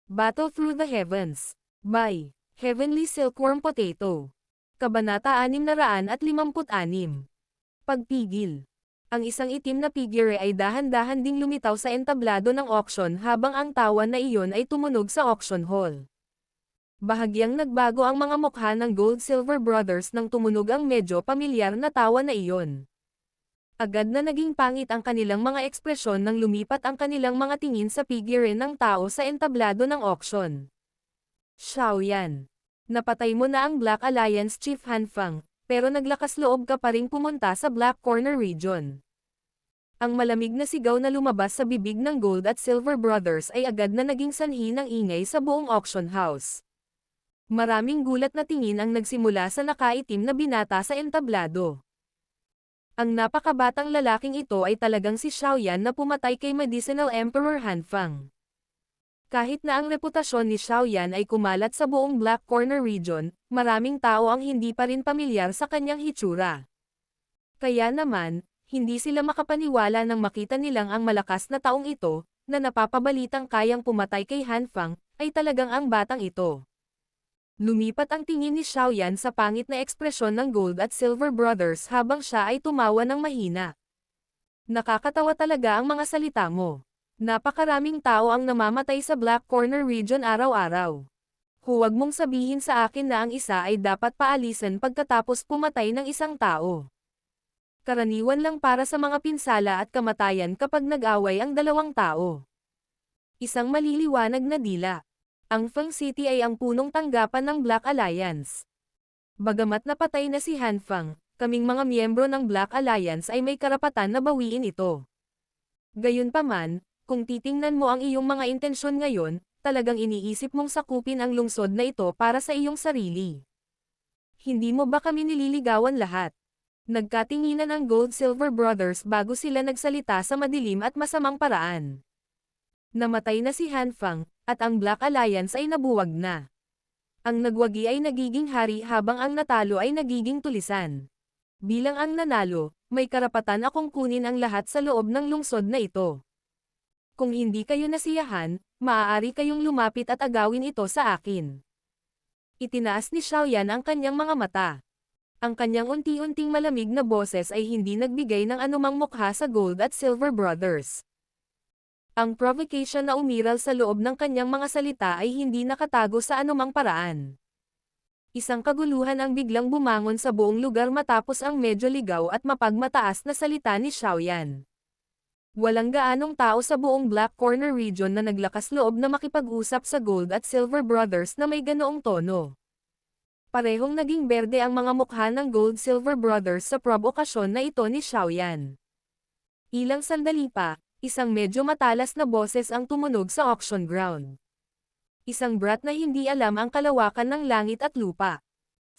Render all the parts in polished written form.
Battle Through the Heavens. By Heavenly Silkworm Potato. Kabanata 656. Pagpigil. Ang isang itim na figure ay dahan-dahan ding lumitaw sa entablado ng auction habang ang tawa na iyon ay tumunog sa auction hall. Bahagyang nagbago ang mga mukha ng Gold-Silver Brothers nang tumunog ang medyo pamilyar na tawa na iyon. Agad na naging pangit ang kanilang mga ekspresyon nang lumipat ang kanilang mga tingin sa figure ng tao sa entablado ng auction. Xiaoyan. Napatay mo na ang Black Alliance Chief Han Fang, pero naglakas loob ka pa ring pumunta sa Black Corner Region. Ang malamig na sigaw na lumabas sa bibig ng Gold at Silver Brothers ay agad na naging sanhi ng ingay sa buong auction house. Maraming gulat na tingin ang nagsimula sa nakaitim na binata sa entablado. Ang napakabatang lalaking ito ay talagang si Xiaoyan na pumatay kay Medicinal Emperor Han Fang. Kahit na ang reputasyon ni Xiaoyan ay kumalat sa buong Black Corner Region, maraming tao ang hindi pa rin pamilyar sa kanyang hitsura. Kaya naman, hindi sila makapaniwala nang makita nilang ang malakas na taong ito, na napapabalitang kayang pumatay kay Han Fang, ay talagang ang batang ito. Lumipat ang tingin ni Xiaoyan sa pangit na ekspresyon ng Gold at Silver Brothers habang siya ay tumawa ng mahina. Nakakatawa talaga ang mga salita mo. Napakaraming tao ang namamatay sa Black Corner Region araw-araw. Huwag mong sabihin sa akin na ang isa ay dapat paalisan pagkatapos pumatay ng isang tao. Karaniwan lang para sa mga pinsala at kamatayan kapag nag-away ang dalawang tao. Isang maliliwanag na dila. Ang Feng City ay ang punong tanggapan ng Black Alliance. Bagamat napatay na si Han Fang, kaming mga miyembro ng Black Alliance ay may karapatan na bawiin ito. Gayunpaman, kung titingnan mo ang iyong mga intensyon ngayon, talagang iniisip mong sakupin ang lungsod na ito para sa iyong sarili. Hindi mo ba kami nililigawan lahat? Nagkatinginan ang Gold-Silver Brothers bago sila nagsalita sa madilim at masamang paraan. Namatay na si Han Fang, at ang Black Alliance ay nabuwag na. Ang nagwagi ay nagiging hari habang ang natalo ay nagiging tulisan. Bilang ang nanalo, may karapatan akong kunin ang lahat sa loob ng lungsod na ito. Kung hindi kayo nasiyahan, maaari kayong lumapit at agawin ito sa akin. Itinaas ni Xiaoyan ang kanyang mga mata. Ang kanyang unti-unting malamig na boses ay hindi nagbigay ng anumang mukha sa Gold at Silver Brothers. Ang provocation na umiral sa loob ng kanyang mga salita ay hindi nakatago sa anumang paraan. Isang kaguluhan ang biglang bumangon sa buong lugar matapos ang medyo ligaw at mapagmataas na salita ni Xiaoyan. Walang gaanong tao sa buong Black Corner Region na naglakas loob na makipag-usap sa Gold at Silver Brothers na may ganoong tono. Parehong naging berde ang mga mukha ng Gold-Silver Brothers sa provokasyon na ito ni Xiaoyan. Ilang sandali pa, isang medyo matalas na boses ang tumunog sa auction ground. Isang brat na hindi alam ang kalawakan ng langit at lupa.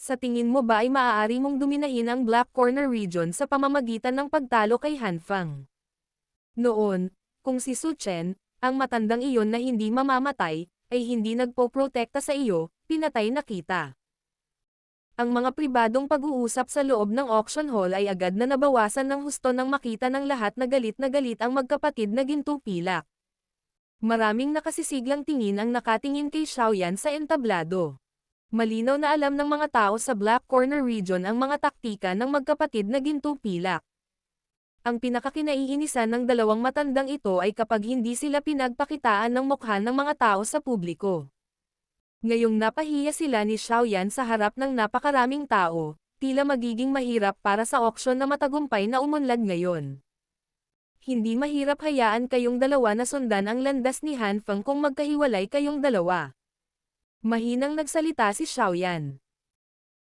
Sa tingin mo ba ay maaari mong duminahin ang Black Corner Region sa pamamagitan ng pagtalo kay Han Fang? Noon, kung si Su Chen, ang matandang iyon na hindi mamamatay, ay hindi nagpoprotekta sa iyo, pinatay na kita. Ang mga pribadong pag-uusap sa loob ng auction hall ay agad na nabawasan ng husto nang makita ng lahat na galit ang magkapatid na gintupilak. Maraming nakasisiglang tingin ang nakatingin kay Xiaoyan sa entablado. Malinaw na alam ng mga tao sa Black Corner Region ang mga taktika ng magkapatid na gintupilak. Ang pinakakinaiinisan ng dalawang matandang ito ay kapag hindi sila pinagpakitaan ng mukha ng mga tao sa publiko. Ngayong napahiya sila ni Xiaoyan sa harap ng napakaraming tao, tila magiging mahirap para sa auction na matagumpay na umunlad ngayon. Hindi mahirap hayaan kayong dalawa na sundan ang landas ni Han Fang kung magkahiwalay kayong dalawa. Mahinang nagsalita si Xiaoyan.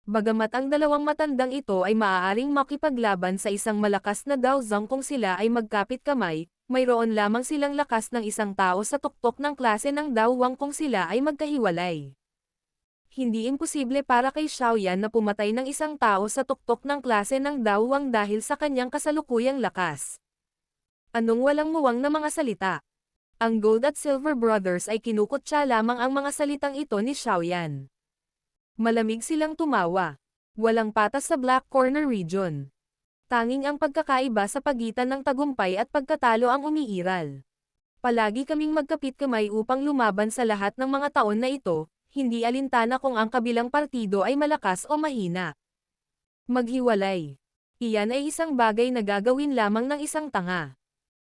Bagamat ang dalawang matandang ito ay maaaring makipaglaban sa isang malakas na Daozang kung sila ay magkapit kamay, mayroon lamang silang lakas ng isang tao sa tuktok ng klase ng Daowang kung sila ay magkahiwalay. Hindi imposible para kay Xiaoyan na pumatay ng isang tao sa tuktok ng klase ng Daowang dahil sa kanyang kasalukuyang lakas. Anong walang muwang na mga salita? Ang Gold at Silver Brothers ay kinukutya lamang ang mga salitang ito ni Xiaoyan. Malamig silang tumawa. Walang patas sa Black Corner Region. Tanging ang pagkakaiba sa pagitan ng tagumpay at pagkatalo ang umiiral. Palagi kaming magkapit kamay upang lumaban sa lahat ng mga taon na ito, hindi alintana kung ang kabilang partido ay malakas o mahina. Maghiwalay. Iyan ay isang bagay na gagawin lamang ng isang tanga.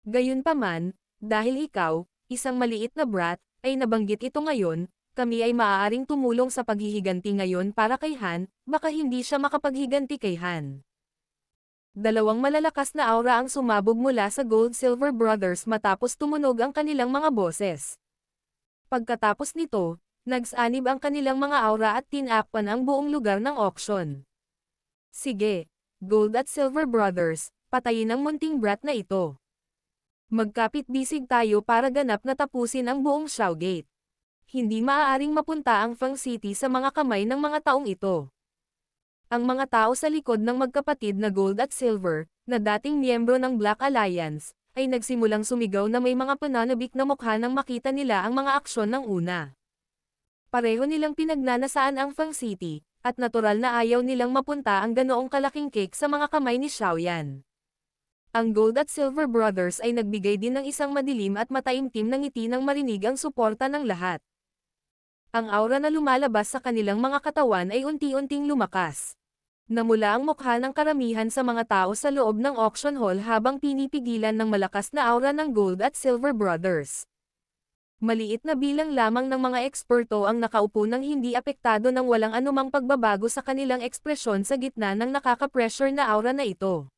Gayunpaman, dahil ikaw, isang maliit na brat, ay nabanggit ito ngayon, kami ay maaaring tumulong sa paghihiganti ngayon para kay Han, baka hindi siya makapaghiganti kay Han. Dalawang malalakas na aura ang sumabog mula sa Gold-Silver Brothers matapos tumunog ang kanilang mga boses. Pagkatapos nito, nagsanib ang kanilang mga aura at tinakpan ang buong lugar ng auction. Sige, Gold at Silver Brothers, patayin ang munting brat na ito. Magkapit-bisig tayo para ganap na tapusin ang buong Shougate. Hindi maaaring mapunta ang Fang City sa mga kamay ng mga taong ito. Ang mga tao sa likod ng magkapatid na Gold at Silver, na dating miyembro ng Black Alliance, ay nagsimulang sumigaw na may mga pananabik na mukha nang makita nila ang mga aksyon ng una. Pareho nilang pinagnanasaan ang Fang City, at natural na ayaw nilang mapunta ang ganoong kalaking cake sa mga kamay ni Xiaoyan. Ang Gold at Silver Brothers ay nagbigay din ng isang madilim at mataimtim na ngiti nang marinig ang suporta ng lahat. Ang aura na lumalabas sa kanilang mga katawan ay unti-unting lumakas. Namula ang mukha ng karamihan sa mga tao sa loob ng auction hall habang pinipigilan ng malakas na aura ng Gold at Silver Brothers. Maliit na bilang lamang ng mga eksperto ang nakaupo nang hindi apektado ng walang anumang pagbabago sa kanilang ekspresyon sa gitna ng nakaka-pressure na aura na ito.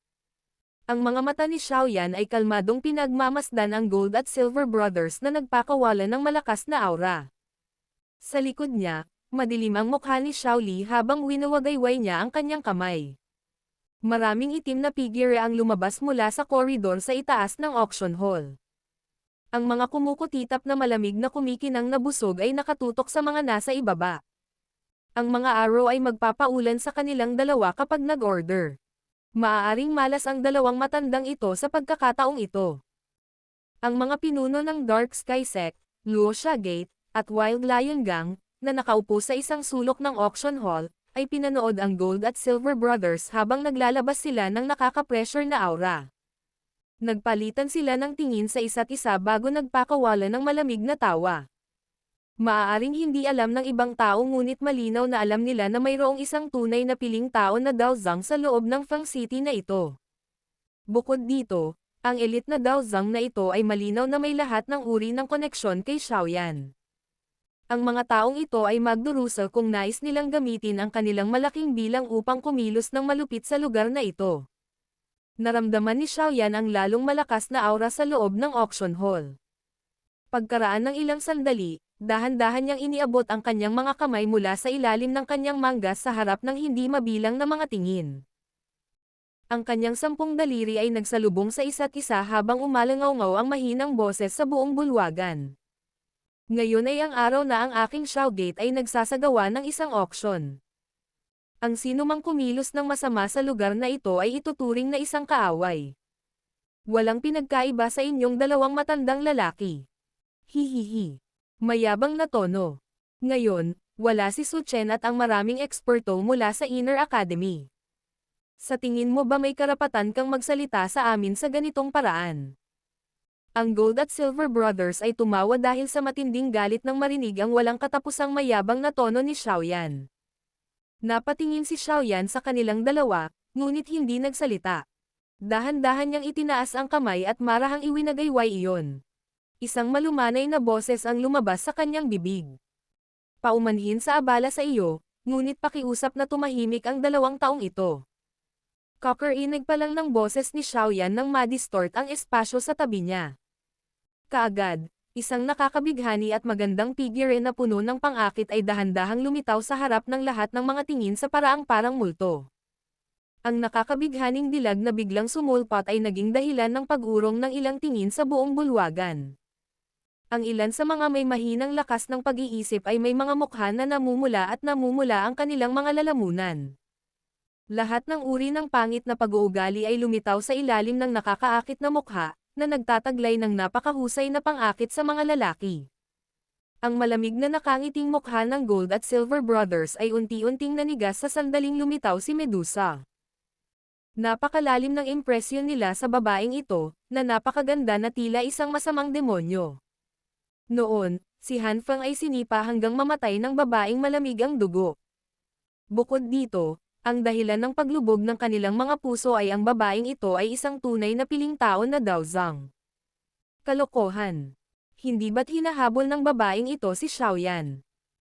Ang mga mata ni Xiaoyan ay kalmadong pinagmamasdan ang Gold at Silver Brothers na nagpakawalan ng malakas na aura. Sa likod niya, madilim ang mukha ni Xiao Li habang winawagayway niya ang kanyang kamay. Maraming itim na figure ang lumabas mula sa koridor sa itaas ng auction hall. Ang mga kumukutitap na malamig na kumikinang na busog ay nakatutok sa mga nasa ibaba. Ang mga arrow ay magpapaulan sa kanilang dalawa kapag nag-order. Maaaring malas ang dalawang matandang ito sa pagkakataong ito. Ang mga pinuno ng Dark Sky Sect, Luoxia Gate, at Wild Lion Gang, na nakaupo sa isang sulok ng auction hall, ay pinanood ang Gold at Silver Brothers habang naglalabas sila ng nakaka-pressure na aura. Nagpalitan sila ng tingin sa isa't isa bago nagpakawalan ng malamig na tawa. Maaaring hindi alam ng ibang tao ngunit malinaw na alam nila na mayroong isang tunay na piling tao na Daozang sa loob ng Fang City na ito. Bukod dito, ang elite na Daozang na ito ay malinaw na may lahat ng uri ng koneksyon kay Xiaoyan. Ang mga taong ito ay magdurusa kung nais nilang gamitin ang kanilang malaking bilang upang kumilos ng malupit sa lugar na ito. Naramdaman ni Xiaoyan ang lalong malakas na aura sa loob ng auction hall. Pagkaraan ng ilang sandali, dahan-dahan niyang iniabot ang kanyang mga kamay mula sa ilalim ng kanyang manggas sa harap ng hindi mabilang na mga tingin. Ang kanyang 10 daliri ay nagsalubong sa isa't isa habang umalangaw-ngaw ang mahinang boses sa buong bulwagan. Ngayon ay ang araw na ang aking Shougate ay nagsasagawa ng isang auction. Ang sinumang kumilos ng masama sa lugar na ito ay ituturing na isang kaaway. Walang pinagkaiba sa inyong dalawang matandang lalaki. Hihihi. Mayabang na tono. Ngayon, wala si Su Chen at ang maraming eksperto mula sa Inner Academy. Sa tingin mo ba may karapatan kang magsalita sa amin sa ganitong paraan? Ang Gold at Silver Brothers ay tumawa dahil sa matinding galit nang marinig ang walang katapusang mayabang na tono ni Xiaoyan. Napatingin si Xiaoyan sa kanilang dalawa, ngunit hindi nagsalita. Dahan-dahan niyang itinaas ang kamay at marahang iwinagayway iyon. Isang malumanay na boses ang lumabas sa kanyang bibig. Paumanhin sa abala sa iyo, ngunit pakiusap na tumahimik ang dalawang taong ito. Kakarinig pa lang ng boses ni Xiaoyan nang madistort ang espasyo sa tabi niya. Kaagad, isang nakakabighani at magandang figure na puno ng pang-akit ay dahan-dahang lumitaw sa harap ng lahat ng mga tingin sa paraang parang multo. Ang nakakabighaning dilag na biglang sumulpat ay naging dahilan ng pag-urong ng ilang tingin sa buong bulwagan. Ang ilan sa mga may mahinang lakas ng pag-iisip ay may mga mukha na namumula at namumula ang kanilang mga lalamunan. Lahat ng uri ng pangit na pag-uugali ay lumitaw sa ilalim ng nakakaakit na mukha, na nagtataglay ng napakahusay na pang-akit sa mga lalaki. Ang malamig na nakangiting mukha ng Gold at Silver Brothers ay unti-unting nanigas sa sandaling lumitaw si Medusa. Napakalalim ng impresyon nila sa babaeng ito, na napakaganda na tila isang masamang demonyo. Noon, si Han Feng ay sinipa hanggang mamatay ng babaeng malamig ang dugo. Bukod dito, ang dahilan ng paglubog ng kanilang mga puso ay ang babaeng ito ay isang tunay na piling tao na Daozang. Kalokohan. Hindi ba't hinahabol ng babaeng ito si Xiaoyan?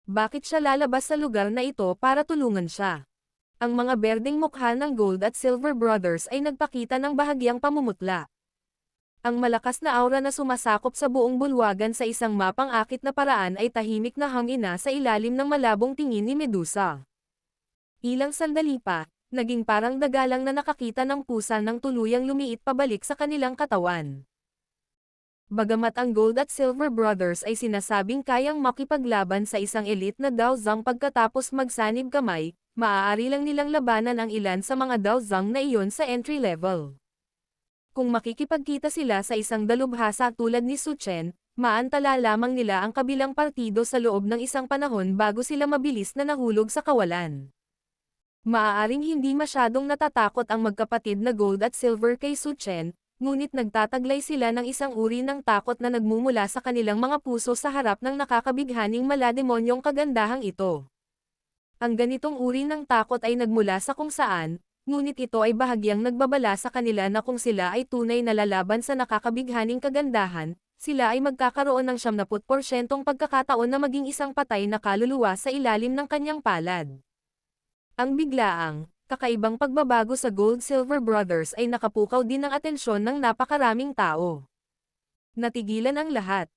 Bakit siya lalabas sa lugar na ito para tulungan siya? Ang mga berdeng mukha ng Gold at Silver Brothers ay nagpakita ng bahagyang pamumutla. Ang malakas na aura na sumasakop sa buong bulwagan sa isang mapang-akit na paraan ay tahimik na hangina sa ilalim ng malabong tingin ni Medusa. Ilang sandali pa, naging parang dagalang na nakakita ng pusa nang tuluyang lumiit pabalik sa kanilang katawan. Bagamat ang Gold at Silver Brothers ay sinasabing kayang makipaglaban sa isang elite na Daozang pagkatapos magsanib kamay, maaari lang nilang labanan ang ilan sa mga Daozang na iyon sa entry level. Kung makikipagkita sila sa isang dalubhasa tulad ni Su Chen, maantala lamang nila ang kabilang partido sa loob ng isang panahon bago sila mabilis na nahulog sa kawalan. Maaaring hindi masyadong natatakot ang magkapatid na Gold at Silver kay Su Chen, ngunit nagtataglay sila ng isang uri ng takot na nagmumula sa kanilang mga puso sa harap ng nakakabighaning malademonyong kagandahang ito. Ang ganitong uri ng takot ay nagmula sa kung saan, ngunit ito ay bahagyang nagbabala sa kanila na kung sila ay tunay na lalaban sa nakakabighaning kagandahan, sila ay magkakaroon ng 70% pagkakataon na maging isang patay na kaluluwa sa ilalim ng kanyang palad. Ang biglaang, kakaibang pagbabago sa Gold-Silver Brothers ay nakapukaw din ng atensyon ng napakaraming tao. Natigilan ang lahat.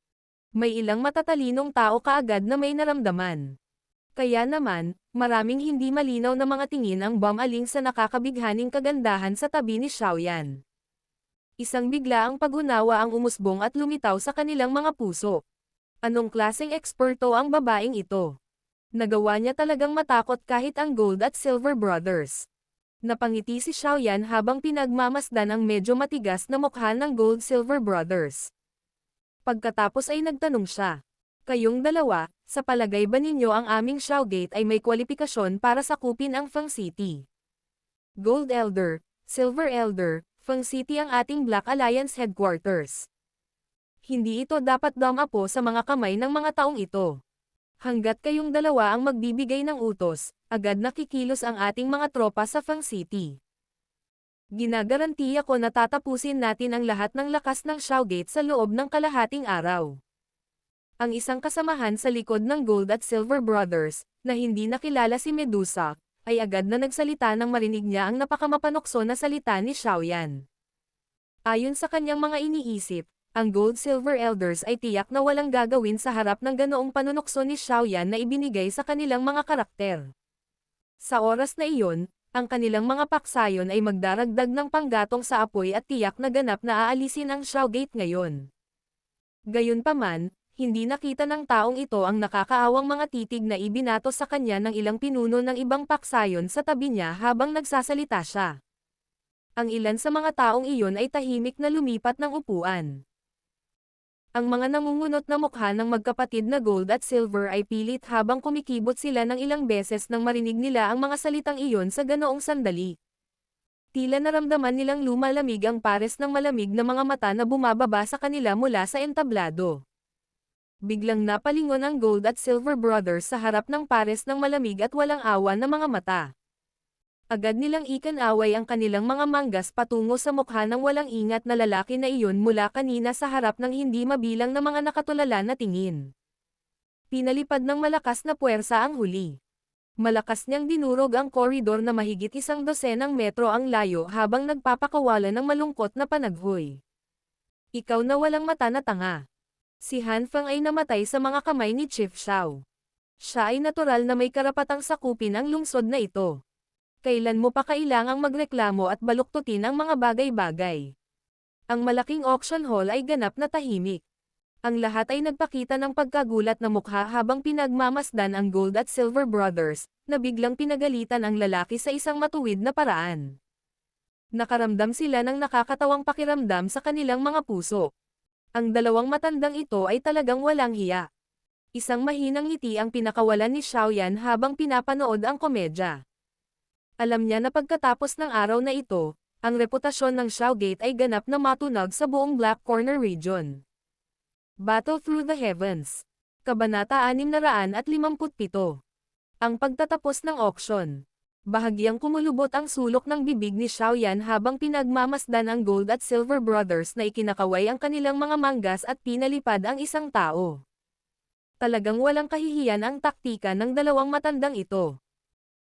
May ilang matatalinong tao kaagad na may naramdaman. Kaya naman, maraming hindi malinaw na mga tingin ang bumaling sa nakakabighaning kagandahan sa tabi ni Xiaoyan. Isang biglaang pag-unawa ang umusbong at lumitaw sa kanilang mga puso. Anong klaseng eksperto ang babaeng ito? Nagawa niya talagang matakot kahit ang Gold at Silver Brothers. Napangiti si Xiaoyan habang pinagmamasdan ang medyo matigas na mukha ng Gold-Silver Brothers. Pagkatapos ay nagtanong siya. Kayong dalawa, sa palagay ba ninyo ang aming Xiaogate ay may kwalipikasyon para sakupin ang Feng City? Gold Elder, Silver Elder, Feng City ang ating Black Alliance headquarters. Hindi ito dapat dumapo sa mga kamay ng mga taong ito. Hanggat kayong dalawa ang magbibigay ng utos, agad nakikilos ang ating mga tropa sa Feng City. Ginagarantiya ko na tatapusin natin ang lahat ng lakas ng Xiaogate sa loob ng kalahating araw. Ang isang kasamahan sa likod ng Gold at Silver Brothers, na hindi nakilala si Medusa, ay agad na nagsalita nang marinig niya ang napakamapanokso na salita ni Xiaoyan. Ayon sa kanyang mga iniisip, ang Gold-Silver Elders ay tiyak na walang gagawin sa harap ng ganoong panunokso ni Xiaoyan na ibinigay sa kanilang mga karakter. Sa oras na iyon, ang kanilang mga paksayon ay magdaragdag ng panggatong sa apoy at tiyak na ganap na aalisin ang Xiaogate ngayon. Gayunpaman, hindi nakita ng taong ito ang nakakaawang mga titig na ibinato sa kanya ng ilang pinuno ng ibang paksayon sa tabi niya habang nagsasalita siya. Ang ilan sa mga taong iyon ay tahimik na lumipat ng upuan. Ang mga nangungunot na mukha ng magkapatid na Gold at Silver ay pilit habang kumikibot sila ng ilang beses nang marinig nila ang mga salitang iyon sa ganoong sandali. Tila naramdaman nilang lumalamig ang pares ng malamig na mga mata na bumababa sa kanila mula sa entablado. Biglang napalingon ang Gold at Silver Brothers sa harap ng pares ng malamig at walang awa na mga mata. Agad nilang ikan-away ang kanilang mga manggas patungo sa mukha ng walang ingat na lalaki na iyon mula kanina sa harap ng hindi mabilang na mga nakatulala na tingin. Pinalipad ng malakas na puwersa ang huli. Malakas niyang dinurog ang koridor na mahigit 100 metro ang layo habang nagpapakawala ng malungkot na panaghoy. Ikaw na walang mata na tanga. Si Han Feng ay namatay sa mga kamay ni Chief Xiao. Siya ay natural na may karapatang sakupin ang lungsod na ito. Kailan mo pa kailangang magreklamo at baluktutin ang mga bagay-bagay? Ang malaking auction hall ay ganap na tahimik. Ang lahat ay nagpakita ng pagkagulat na mukha habang pinagmamasdan ang Gold at Silver Brothers, na biglang pinagalitan ang lalaki sa isang matuwid na paraan. Nakaramdam sila ng nakakatawang pakiramdam sa kanilang mga puso. Ang dalawang matandang ito ay talagang walang hiya. Isang mahinang ngiti ang pinakawalan ni Xiaoyan habang pinapanood ang komedya. Alam niya na pagkatapos ng araw na ito, ang reputasyon ng Shougate ay ganap na matunog sa buong Black Corner region. Battle Through the Heavens. Kabanata 657. Ang pagtatapos ng auction. Bahagyang kumulubot ang sulok ng bibig ni Xiaoyan habang pinagmamasdan ang Gold at Silver Brothers na ikinakaway ang kanilang mga manggas at pinalipad ang isang tao. Talagang walang kahihiyan ang taktika ng dalawang matandang ito.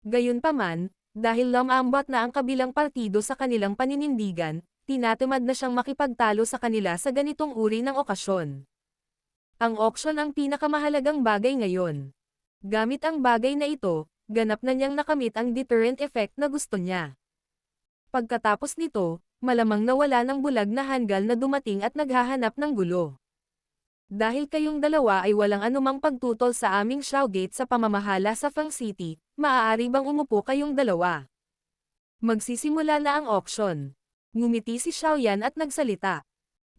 Gayunpaman, dahil lumambot na ang kabilang partido sa kanilang paninindigan, tinatamad na siyang makipagtalo sa kanila sa ganitong uri ng okasyon. Ang auction ang pinakamahalagang bagay ngayon. Gamit ang bagay na ito, ganap na niyang nakamit ang deterrent effect na gusto niya. Pagkatapos nito, malamang nawala ng bulag na hanggal na dumating at naghahanap ng gulo. Dahil kayong dalawa ay walang anumang pagtutol sa aming Shougate sa pamamahala sa Fang City, maaari bang umupo kayong dalawa? Magsisimula na ang auction. Ngumiti si Xiaoyan at nagsalita.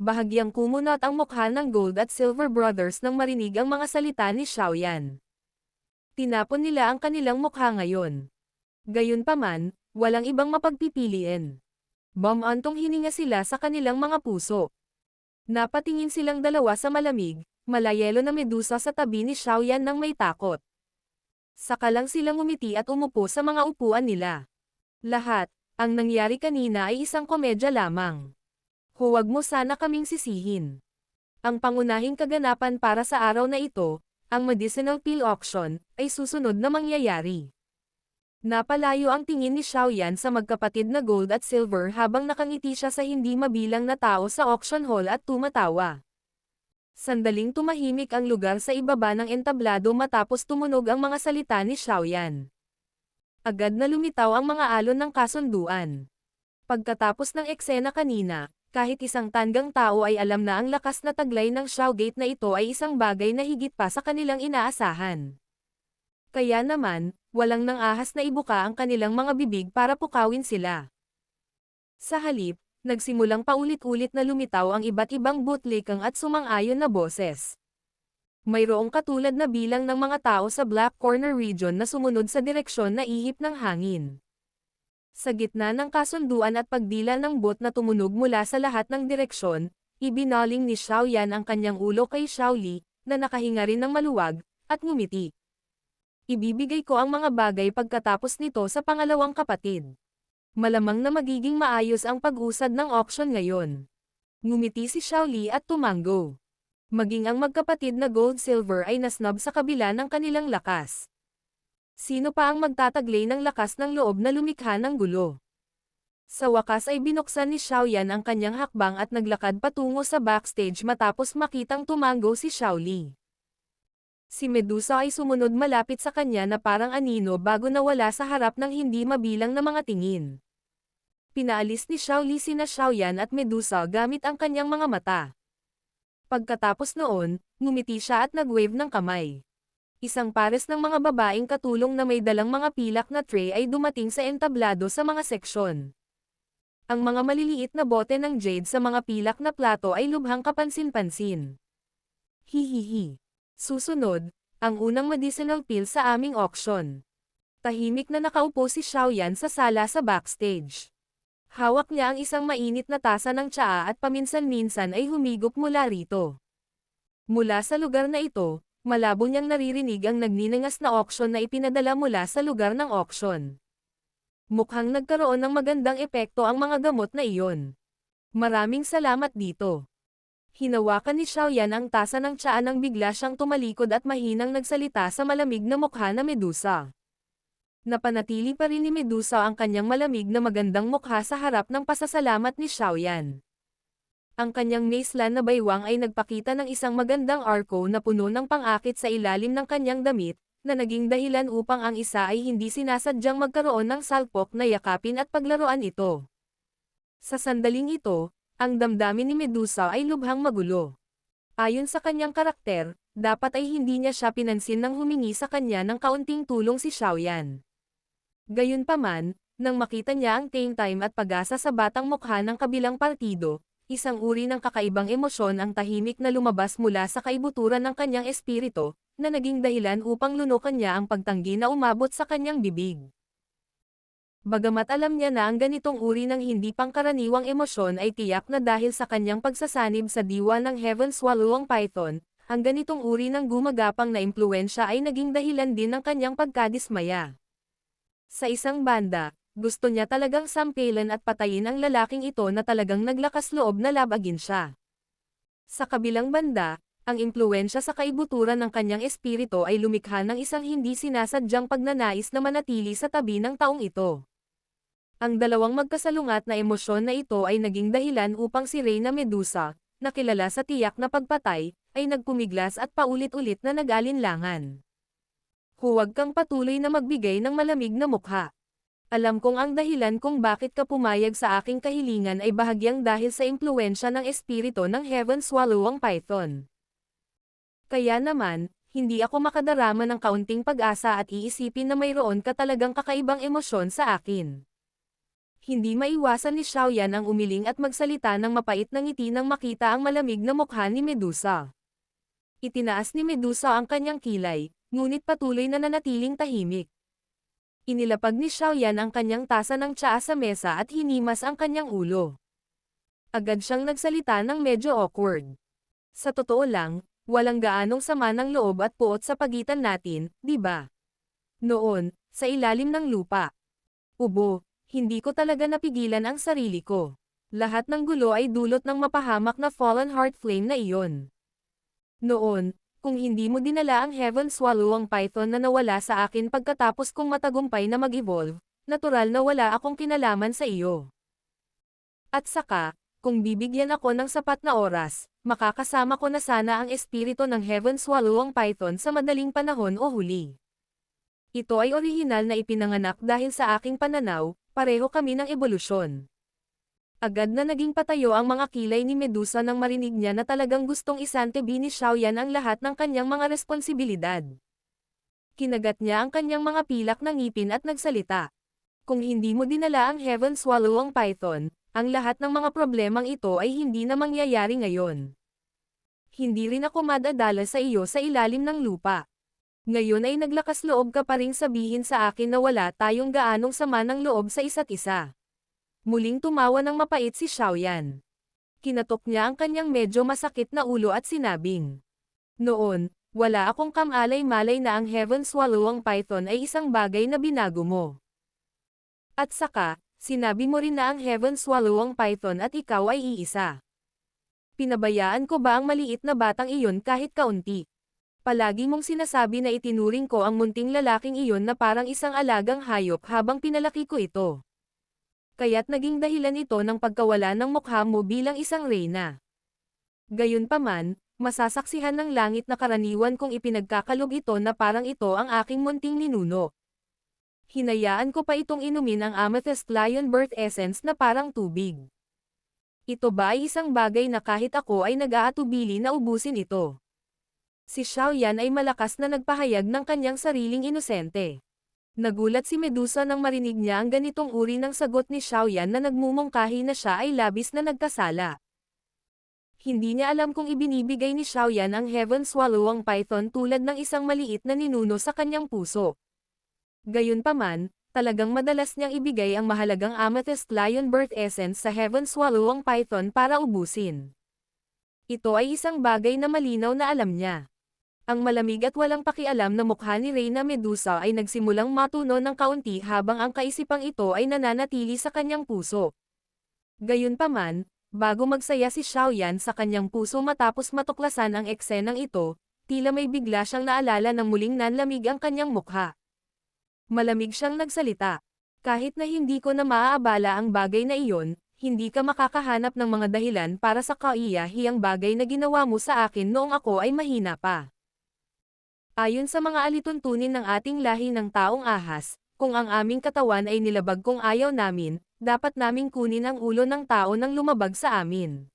Bahagyang kumunot ang mukha ng Gold at Silver Brothers nang marinig ang mga salita ni Xiaoyan. Tinapon nila ang kanilang mukha ngayon. Gayunpaman, walang ibang mapagpipiliin. Bumantong hininga sila sa kanilang mga puso. Napatingin silang dalawa sa malamig, malayelo na medusa sa tabi ni Xiaoyan nang may takot. Saka lang silang umiti at umupo sa mga upuan nila. Lahat, ang nangyari kanina ay isang komedya lamang. Huwag mo sana kaming sisihin. Ang pangunahing kaganapan para sa araw na ito, ang medicinal pill auction, ay susunod na mangyayari. Napalayo ang tingin ni Xiaoyan sa magkapatid na Gold at Silver habang nakangiti siya sa hindi mabilang na tao sa auction hall at tumatawa. Sandaling tumahimik ang lugar sa ibaba ng entablado matapos tumunog ang mga salita ni Xiaoyan. Agad na lumitaw ang mga alon ng kasunduan. Pagkatapos ng eksena kanina, kahit isang tanggang tao ay alam na ang lakas na taglay ng Shougate na ito ay isang bagay na higit pa sa kanilang inaasahan. Kaya naman, walang nang ahas na ibuka ang kanilang mga bibig para pukawin sila. Sa halip, nagsimulang paulit-ulit na lumitaw ang iba't ibang bootlickang at sumang-ayon na boses. Mayroong katulad na bilang ng mga tao sa Black Corner region na sumunod sa direksyon na ihip ng hangin. Sa gitna ng kasunduan at pagdila ng bot na tumunog mula sa lahat ng direksyon, ibinaling ni Xiaoyan ang kanyang ulo kay Xiaoli, na nakahinga rin ng maluwag, at ngumiti. Ibibigay ko ang mga bagay pagkatapos nito sa pangalawang kapatid. Malamang na magiging maayos ang pag-usad ng auction ngayon. Ngumiti si Xiaoli at tumango. Maging ang magkapatid na Gold-Silver ay nasnob sa kabila ng kanilang lakas. Sino pa ang magtataglay ng lakas ng loob na lumikha ng gulo? Sa wakas ay binuksan ni Xiaoyan ang kanyang hakbang at naglakad patungo sa backstage matapos makitang tumango si Xiaoli. Si Medusa ay sumunod malapit sa kanya na parang anino bago nawala sa harap ng hindi mabilang na mga tingin. Pinaalis ni Xiaoli sina Xiaoyan at Medusa gamit ang kanyang mga mata. Pagkatapos noon, ngumiti siya at nag-wave ng kamay. Isang pares ng mga babaeng katulong na may dalang mga pilak na tray ay dumating sa entablado sa mga seksyon. Ang mga maliliit na bote ng jade sa mga pilak na plato ay lubhang kapansin-pansin. Hihihi. Susunod, ang unang medicinal pill sa aming auction. Tahimik na nakaupo si Xiaoyan sa sala sa backstage. Hawak niya ang isang mainit na tasa ng tsaa at paminsan-minsan ay humigop mula rito. Mula sa lugar na ito, malabo niyang naririnig ang nagninangas na auction na ipinadala mula sa lugar ng auction. Mukhang nagkaroon ng magandang epekto ang mga gamot na iyon. Maraming salamat dito. Hinawakan ni Xiaoyan ang tasa ng tsaa nang bigla siyang tumalikod at mahinang nagsalita sa malamig na mukha na Medusa. Napanatili pa rin ni Medusa ang kanyang malamig na magandang mukha sa harap ng pasasalamat ni Xiaoyan. Ang kanyang macelan na baywang ay nagpakita ng isang magandang arko na puno ng pang-akit sa ilalim ng kanyang damit, na naging dahilan upang ang isa ay hindi sinasadyang magkaroon ng salpok na yakapin at paglaruan ito. Sa sandaling ito, ang damdamin ni Medusa ay lubhang magulo. Ayon sa kanyang karakter, dapat ay hindi niya siya pinansin nang humingi sa kanya ng kaunting tulong si Xiaoyan. Gayunpaman, nang makita niya ang tame time at pag-asa sa batang mukha ng kabilang partido, isang uri ng kakaibang emosyon ang tahimik na lumabas mula sa kaibuturan ng kanyang espiritu, na naging dahilan upang lunukan niya ang pagtanggi na umabot sa kanyang bibig. Bagamat alam niya na ang ganitong uri ng hindi pangkaraniwang emosyon ay tiyak na dahil sa kanyang pagsasanib sa diwa ng Heaven Swallowing Python, ang ganitong uri ng gumagapang na impluwensya ay naging dahilan din ng kanyang pagkadismaya. Sa isang banda, gusto niya talagang sampilan at patayin ang lalaking ito na talagang naglakas loob na labagin siya. Sa kabilang banda, ang impluwensya sa kaibuturan ng kanyang espiritu ay lumikha ng isang hindi sinasadyang pagnanais na manatili sa tabi ng taong ito. Ang dalawang magkasalungat na emosyon na ito ay naging dahilan upang si Reyna Medusa, na kilala sa tiyak na pagpatay, ay nagpumiglas at paulit-ulit na nag-alinlangan. Huwag kang patuloy na magbigay ng malamig na mukha. Alam kong ang dahilan kung bakit ka pumayag sa aking kahilingan ay bahagyang dahil sa impluwensya ng espiritu ng Heaven Swallowing Python. Kaya naman, hindi ako makadarama ng kaunting pag-asa at iisipin na mayroon ka talagang kakaibang emosyon sa akin. Hindi maiwasan ni Xiaoyan ang umiling at magsalita ng mapait na ngiti nang makita ang malamig na mukha ni Medusa. Itinaas ni Medusa ang kanyang kilay, ngunit patuloy na nanatiling tahimik. Inilapag ni Xiaoyan ang kanyang tasa ng tsaa sa mesa at hinimas ang kanyang ulo. Agad siyang nagsalita ng medyo awkward. Sa totoo lang, walang gaanong sama ng loob at puot sa pagitan natin, di ba? Noon, sa ilalim ng lupa. Ubo. Hindi ko talaga napigilan ang sarili ko. Lahat ng gulo ay dulot ng mapahamak na fallen heart flame na iyon. Noon, kung hindi mo dinala ang Heaven Swallowing Python na nawala sa akin pagkatapos kong matagumpay na mag-evolve, natural na wala akong kinalaman sa iyo. At saka, kung bibigyan ako ng sapat na oras, makakasama ko na sana ang espiritu ng Heaven Swallowing Python sa madaling panahon o huli. Ito ay orihinal na ipinanganak dahil sa aking pananaw, pareho kami ng ebolusyon. Agad na naging patayo ang mga kilay ni Medusa nang marinig niya na talagang gustong isantabi ni Xiaoyan ang lahat ng kanyang mga responsibilidad. Kinagat niya ang kanyang mga pilak na ngipin at nagsalita. Kung hindi mo dinala ang Heaven Swallowing Python, ang lahat ng mga problemang ito ay hindi na mangyayari ngayon. Hindi rin ako madadala sa iyo sa ilalim ng lupa. Ngayon ay naglakas loob ka pa ring sabihin sa akin na wala tayong gaanong sama ng loob sa isa't isa. Muling tumawa ng mapait si Xiaoyan. Kinatok niya ang kanyang medyo masakit na ulo at sinabing, "Noon, wala akong kamalay-malay na ang Heaven Swallowing Python ay isang bagay na binago mo. At saka, sinabi mo rin na ang Heaven Swallowing Python at ikaw ay iisa. Pinabayaan ko ba ang maliit na batang iyon kahit kaunti? Palagi mong sinasabi na itinuring ko ang munting lalaking iyon na parang isang alagang hayop habang pinalaki ko ito. Kaya't naging dahilan ito ng pagkawala ng mukha mo bilang isang reyna. Gayunpaman, masasaksihan ng langit na karaniwan kung ipinagkakalog ito na parang ito ang aking munting ninuno. Hinayaan ko pa itong inumin ang Amethyst Lion Birth Essence na parang tubig. Ito ba ay isang bagay na kahit ako ay nag-aatubili na ubusin ito?" Si Xiaoyan ay malakas na nagpahayag ng kanyang sariling inosente. Nagulat si Medusa nang marinig niya ang ganitong uri ng sagot ni Xiaoyan na nagmumungkahi na siya ay labis na nagkasala. Hindi niya alam kung ibinibigay ni Xiaoyan ang Heaven Swallowing Python tulad ng isang maliit na ninuno sa kanyang puso. Gayunpaman, talagang madalas niyang ibigay ang mahalagang Amethyst Lion Birth Essence sa Heaven Swallowing Python para ubusin. Ito ay isang bagay na malinaw na alam niya. Ang malamig at walang pakialam na mukha ni Reyna Medusa ay nagsimulang matuno ng kaunti habang ang kaisipang ito ay nananatili sa kanyang puso. Gayunpaman, bago magsaya si Xiaoyan sa kanyang puso matapos matuklasan ang eksenang ito, tila may bigla siyang naalala ng muling nanlamig ang kanyang mukha. Malamig siyang nagsalita. "Kahit na hindi ko na maaabala ang bagay na iyon, hindi ka makakahanap ng mga dahilan para sa kaiyahiyang bagay na ginawa mo sa akin noong ako ay mahina pa. Ayon sa mga alituntunin ng ating lahi ng taong ahas, kung ang aming katawan ay nilabag kung ayaw namin, dapat naming kunin ang ulo ng tao nang lumabag sa amin.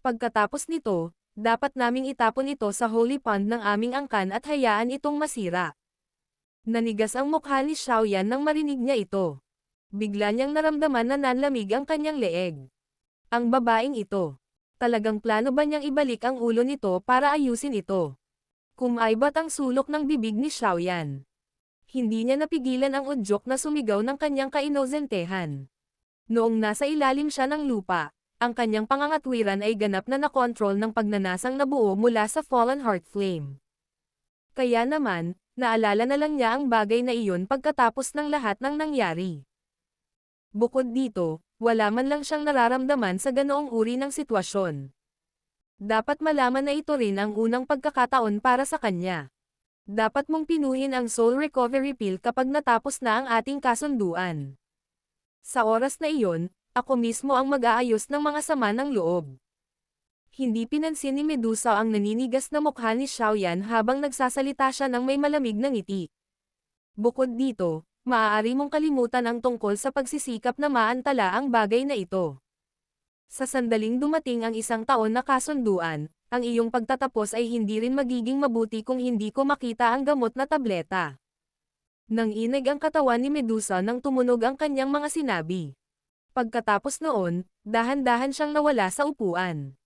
Pagkatapos nito, dapat naming itapon ito sa holy pond ng aming angkan at hayaan itong masira." Nanigas ang mukha ni Xiaoyan nang marinig niya ito. Bigla niyang naramdaman na nanlamig ang kanyang leeg. Ang babaeng ito. Talagang plano ba niyang ibalik ang ulo nito para ayusin ito? Kumaibat ang sulok ng bibig ni Xiaoyan. Hindi niya napigilan ang udyok na sumigaw ng kanyang kainosentehan. Noong nasa ilalim siya ng lupa, ang kanyang pangangatwiran ay ganap na nakontrol ng pagnanasang nabuo mula sa Fallen Heart Flame. Kaya naman, naalala na lang niya ang bagay na iyon pagkatapos ng lahat ng nangyari. Bukod dito, wala man lang siyang nararamdaman sa ganoong uri ng sitwasyon. Dapat malaman na ito rin ang unang pagkakataon para sa kanya. Dapat mong pinuhin ang Soul Recovery Pill kapag natapos na ang ating kasunduan. Sa oras na iyon, ako mismo ang mag-aayos ng mga sama ng loob. Hindi pinansin ni Medusa ang naninigas na mukha ni Xiaoyan habang nagsasalita siya ng may malamig na ngiti. Bukod dito, maaari mong kalimutan ang tungkol sa pagsisikap na maantala ang bagay na ito. Sa sandaling dumating ang 1 taon na kasunduan, ang iyong pagtatapos ay hindi rin magiging mabuti kung hindi ko makita ang gamot na tableta. Nanginig ang katawan ni Medusa nang tumunog ang kanyang mga sinabi. Pagkatapos noon, dahan-dahan siyang nawala sa upuan.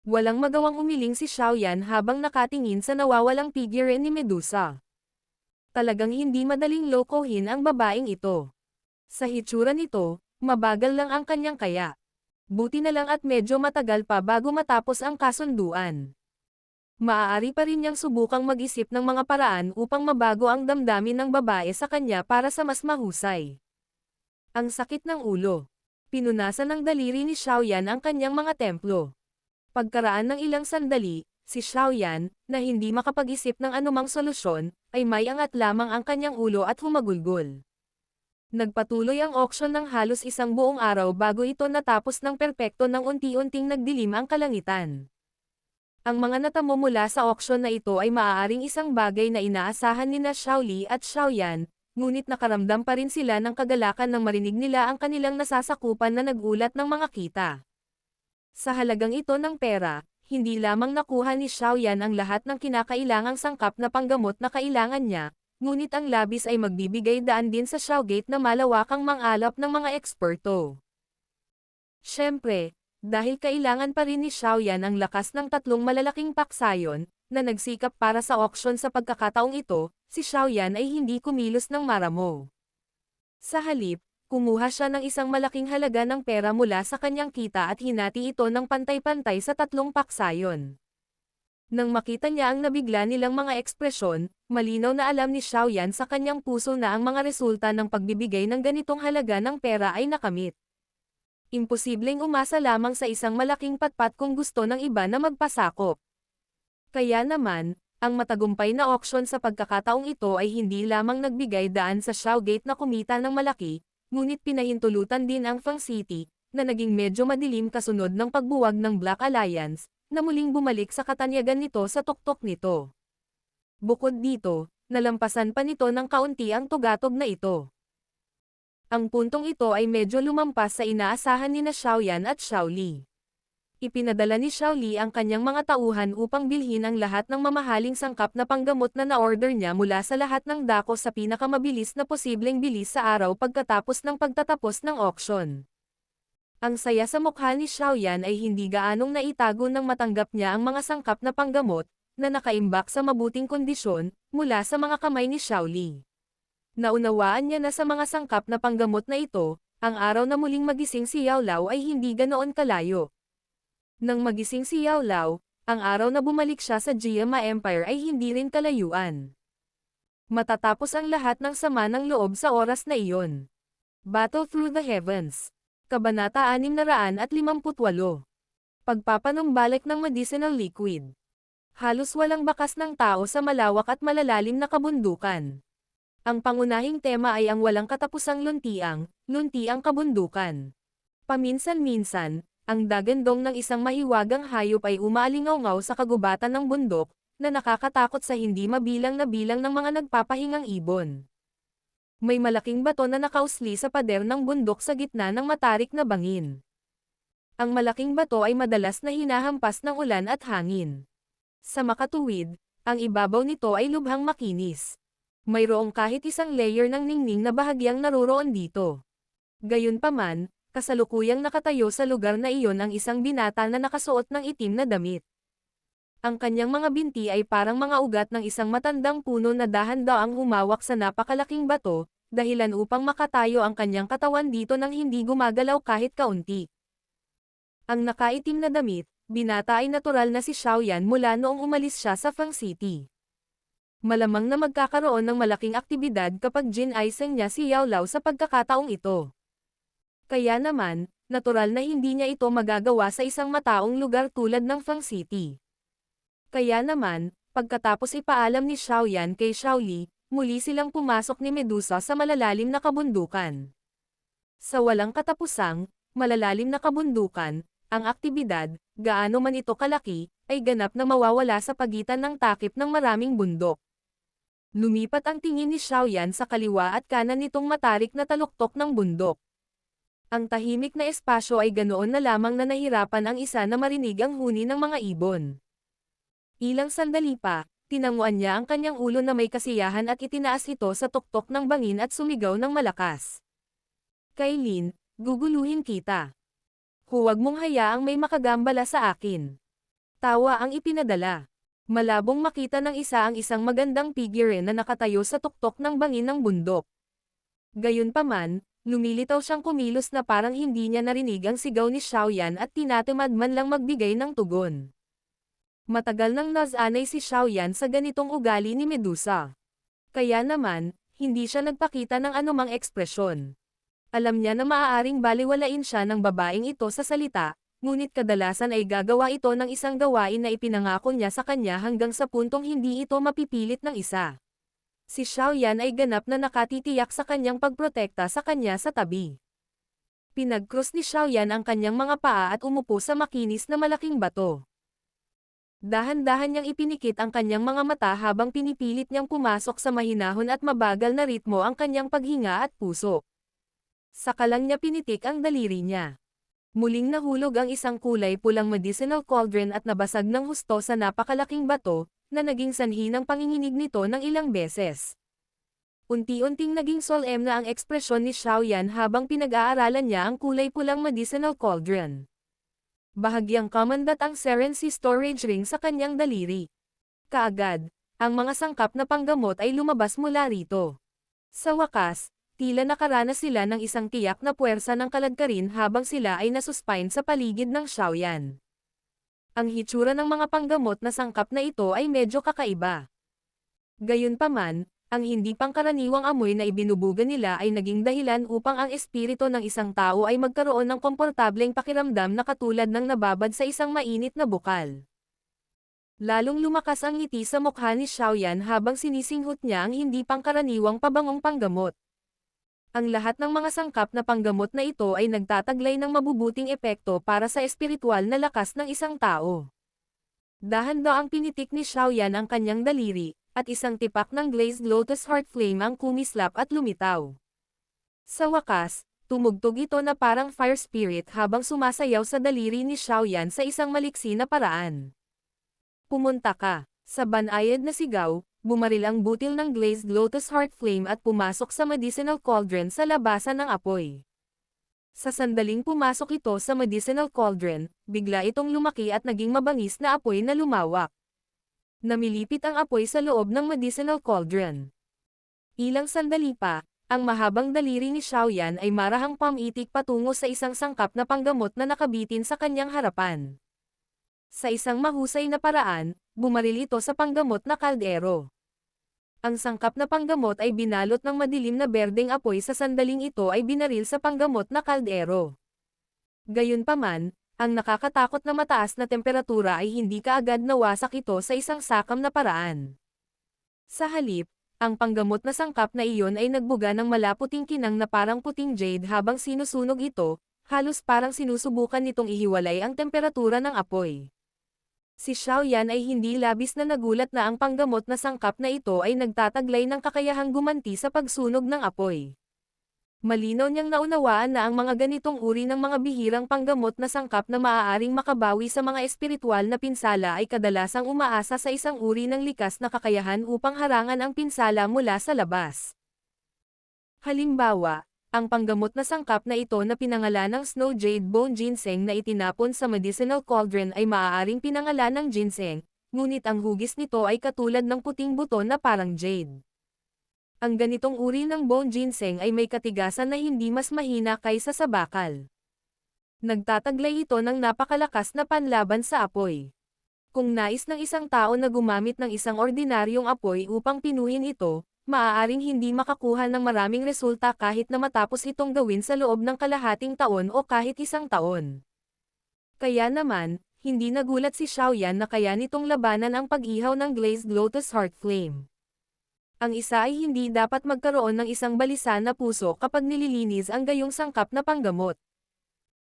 Walang magawang umiling si Xiaoyan habang nakatingin sa nawawalang figure ni Medusa. Talagang hindi madaling lokohin ang babaeng ito. Sa hitsura nito, mabagal lang ang kanyang kaya. Buti na lang at medyo matagal pa bago matapos ang kasunduan. Maaari pa rin niyang subukang mag-isip ng mga paraan upang mabago ang damdamin ng babae sa kanya para sa mas mahusay. Ang sakit ng ulo. Pinunasan ng daliri ni Xiaoyan ang kanyang mga templo. Pagkaraan ng ilang sandali, si Xiaoyan, na hindi makapag-isip ng anumang solusyon, ay may angat lamang ang kanyang ulo at humagulgol. Nagpatuloy ang auction ng halos 1 buong araw bago ito natapos ng perpekto nang unti-unting nagdilim ang kalangitan. Ang mga natamo mula sa auction na ito ay maaaring isang bagay na inaasahan nina Xiaoli at Xiaoyan, ngunit nakaramdam pa rin sila ng kagalakan nang marinig nila ang kanilang nasasakupan na nagulat ng mga kita. Sa halagang ito ng pera, hindi lamang nakuha ni Xiaoyan ang lahat ng kinakailangang sangkap na panggamot na kailangan niya, ngunit ang labis ay magbibigay daan din sa Xiaogate na malawakang mangalap ng mga eksperto. Siyempre, dahil kailangan pa rin ni Xiaoyan ang lakas ng 3 malalaking paksayon, na nagsikap para sa auction sa pagkakataong ito, si Xiaoyan ay hindi kumilos ng maramo. Sa halip, kumuha siya ng isang malaking halaga ng pera mula sa kanyang kita at hinati ito ng pantay-pantay sa 3 paksayon. Nang makita niya ang nabigla nilang mga ekspresyon, malinaw na alam ni Xiaoyan sa kanyang puso na ang mga resulta ng pagbibigay ng ganitong halaga ng pera ay nakamit. Imposibleng umasa lamang sa isang malaking patpat kung gusto ng iba na magpasakop. Kaya naman, ang matagumpay na auction sa pagkakataong ito ay hindi lamang nagbigay daan sa Xiaogate na kumita ng malaki, ngunit pinahintulutan din ang Fang City, na naging medyo madilim kasunod ng pagbuwag ng Black Alliance, na muling bumalik sa katanyagan nito sa tuktok nito. Bukod dito, nalampasan pa nito ng kaunti ang tugatog na ito. Ang puntong ito ay medyo lumampas sa inaasahan ni na Xiaoyan at Xiaoli. Ipinadala ni Xiaoli ang kanyang mga tauhan upang bilhin ang lahat ng mamahaling sangkap na panggamot na na-order niya mula sa lahat ng dako sa pinakamabilis na posibleng bilis sa araw pagkatapos ng pagtatapos ng auction. Ang saya sa mukha ni Xiaoyan ay hindi gaanong naitago nang matanggap niya ang mga sangkap na panggamot, na nakaimbak sa mabuting kondisyon, mula sa mga kamay ni Xiaoli. Naunawaan niya na sa mga sangkap na panggamot na ito, ang araw na muling magising si Yao Lao ay hindi ganoon kalayo. Nang magising si Yao Lao, ang araw na bumalik siya sa Jiama Empire ay hindi rin kalayuan. Matatapos ang lahat ng sama ng loob sa oras na iyon. Battle Through the Heavens. Kabanata 658. Pagpapanumbalik ng medicinal liquid. Halos walang bakas ng tao sa malawak at malalalim na kabundukan. Ang pangunahing tema ay ang walang katapusang luntiang kabundukan. Paminsan-minsan, ang dagandong ng isang mahiwagang hayop ay umaalingaw-ngaw sa kagubatan ng bundok, na nakakatakot sa hindi mabilang na bilang ng mga nagpapahingang ibon. May malaking bato na nakausli sa pader ng bundok sa gitna ng matarik na bangin. Ang malaking bato ay madalas na hinahampas ng ulan at hangin. Sa makatuwid, ang ibabaw nito ay lubhang makinis. Mayroong kahit isang layer ng ningning na bahagyang naroroon dito. Gayunpaman, kasalukuyang nakatayo sa lugar na iyon ang isang binata na nakasuot ng itim na damit. Ang kanyang mga binti ay parang mga ugat ng isang matandang puno na dahan-daang humawak sa napakalaking bato, dahilan upang makatayo ang kanyang katawan dito nang hindi gumagalaw kahit kaunti. Ang nakaitim na damit, binata ay natural na si Xiaoyan mula noong umalis siya sa Fang City. Malamang na magkakaroon ng malaking aktibidad kapag ginaiseng niya si Yao Lao sa pagkakataong ito. Kaya naman, natural na hindi niya ito magagawa sa isang mataong lugar tulad ng Fang City. Kaya naman, pagkatapos ipaalam ni Xiaoyan kay Xiaoli, muli silang pumasok ni Medusa sa malalalim na kabundukan. Sa walang katapusang, malalalim na kabundukan, ang aktibidad, gaano man ito kalaki, ay ganap na mawawala sa pagitan ng takip ng maraming bundok. Lumipat ang tingin ni Xiaoyan sa kaliwa at kanan nitong matarik na taluktok ng bundok. Ang tahimik na espasyo ay ganoon na lamang na nahirapan ang isa na marinig ang huni ng mga ibon. Ilang sandali pa, tinanguan niya ang kanyang ulo na may kasiyahan at itinaas ito sa tuktok ng bangin at sumigaw ng malakas. Kailin, guguluhin kita. Huwag mong hayaang may makagambala sa akin. Tawa ang ipinadala. Malabong makita ng isa ang isang magandang figure na nakatayo sa tuktok ng bangin ng bundok. Gayunpaman, lumilitaw siyang kumilos na parang hindi niya narinig ang sigaw ni Xiaoyan at tinatamad man lang magbigay ng tugon. Matagal nang nasanay si Xiaoyan sa ganitong ugali ni Medusa. Kaya naman, hindi siya nagpakita ng anumang ekspresyon. Alam niya na maaaring baliwalain siya ng babaeng ito sa salita, ngunit kadalasan ay gagawa ito ng isang gawain na ipinangako niya sa kanya hanggang sa puntong hindi ito mapipilit ng isa. Si Xiaoyan ay ganap na nakatitiyak sa kanyang pagprotekta sa kanya sa tabi. Pinag-cross ni Xiaoyan ang kanyang mga paa at umupo sa makinis na malaking bato. Dahan-dahan niyang ipinikit ang kanyang mga mata habang pinipilit niyang pumasok sa mahinahon at mabagal na ritmo ang kanyang paghinga at puso. Saka lang niya pinitik ang daliri niya. Muling nahulog ang isang kulay pulang medicinal cauldron at nabasag ng husto sa napakalaking bato, na naging sanhi ng panginginig nito ng ilang beses. Unti-unting naging solemn na ang ekspresyon ni Xiaoyan habang pinag-aaralan niya ang kulay pulang medicinal cauldron. Bahagyang kamandat ang Serency storage ring sa kanyang daliri. Kaagad, ang mga sangkap na panggamot ay lumabas mula rito. Sa wakas, tila nakaranas sila ng isang tiyak na puwersa ng kaladkarin habang sila ay nasuspine sa paligid ng Xiaoyan. Ang hitsura ng mga panggamot na sangkap na ito ay medyo kakaiba. Gayunpaman, ang hindi pangkaraniwang amoy na ibinubuga nila ay naging dahilan upang ang espiritu ng isang tao ay magkaroon ng komportableng pakiramdam na katulad ng nababad sa isang mainit na bukal. Lalong lumakas ang ngiti sa mukha ni Xiaoyan habang sinisinghot niya ang hindi pangkaraniwang pabangong panggamot. Ang lahat ng mga sangkap na panggamot na ito ay nagtataglay ng mabubuting epekto para sa espiritual na lakas ng isang tao. Dahan-daang pinitik ni Xiaoyan ang kanyang daliri, at isang tipak ng glazed lotus heart flame ang kumislap at lumitaw. Sa wakas, tumugtog ito na parang fire spirit habang sumasayaw sa daliri ni Xiaoyan sa isang maliksi na paraan. Pumunta ka, sa banayad na sigaw, bumaril ang butil ng glazed lotus heart flame at pumasok sa medicinal cauldron sa labasan ng apoy. Sa sandaling pumasok ito sa medicinal cauldron, bigla itong lumaki at naging mabangis na apoy na lumawak. Namilipit ang apoy sa loob ng medicinal cauldron. Ilang sandali pa, ang mahabang daliri ni Xiaoyan ay marahang pamitik patungo sa isang sangkap na panggamot na nakabitin sa kanyang harapan. Sa isang mahusay na paraan, bumaril ito sa panggamot na kaldero. Ang sangkap na panggamot ay binalot ng madilim na berdeng apoy sa sandaling ito ay binaril sa panggamot na kaldero. Gayunpaman, ang nakakatakot na mataas na temperatura ay hindi kaagad nawasak ito sa isang sakam na paraan. Sa halip, ang panggamot na sangkap na iyon ay nagbuga ng malaputing kinang na parang puting jade habang sinusunog ito, halos parang sinusubukan nitong ihiwalay ang temperatura ng apoy. Si Xiaoyan ay hindi labis na nagulat na ang panggamot na sangkap na ito ay nagtataglay ng kakayahang gumanti sa pagsunog ng apoy. Malinaw niyang naunawaan na ang mga ganitong uri ng mga bihirang panggamot na sangkap na maaaring makabawi sa mga espiritual na pinsala ay kadalasang umaasa sa isang uri ng likas na kakayahan upang harangan ang pinsala mula sa labas. Halimbawa, ang panggamot na sangkap na ito na pinangalan ng Snow Jade Bone Ginseng na itinapon sa medicinal cauldron ay maaaring pinangalan ng ginseng, ngunit ang hugis nito ay katulad ng puting buto na parang jade. Ang ganitong uri ng bone ginseng ay may katigasan na hindi mas mahina kaysa sa bakal. Nagtataglay ito ng napakalakas na panlaban sa apoy. Kung nais ng isang tao na gumamit ng isang ordinaryong apoy upang pinuhin ito, maaaring hindi makakuha ng maraming resulta kahit na matapos itong gawin sa loob ng kalahating taon o kahit isang taon. Kaya naman, hindi nagulat si Xiaoyan na kaya nitong labanan ang pag-ihaw ng glazed lotus heart flame. Ang isa ay hindi dapat magkaroon ng isang balisa na puso kapag nililinis ang gayong sangkap na panggamot.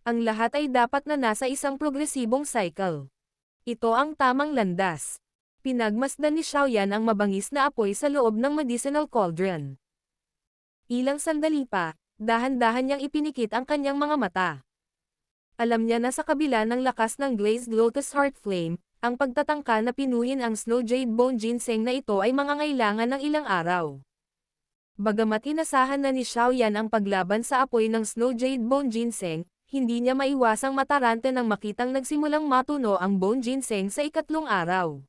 Ang lahat ay dapat na nasa isang progresibong cycle. Ito ang tamang landas. Pinagmasdan ni Xiaoyan ang mabangis na apoy sa loob ng medicinal cauldron. Ilang sandali pa, dahan-dahan niyang ipinikit ang kanyang mga mata. Alam niya na sa kabila ng lakas ng glazed lotus heart flame, ang pagtatangka na pinuhin ang snow jade bone ginseng na ito ay mangangailangan ng ilang araw. Bagamat inasahan na ni Xiaoyan ang paglaban sa apoy ng snow jade bone ginseng, hindi niya maiwasang matarante nang makitang nagsimulang matuno ang bone ginseng sa ikatlong araw.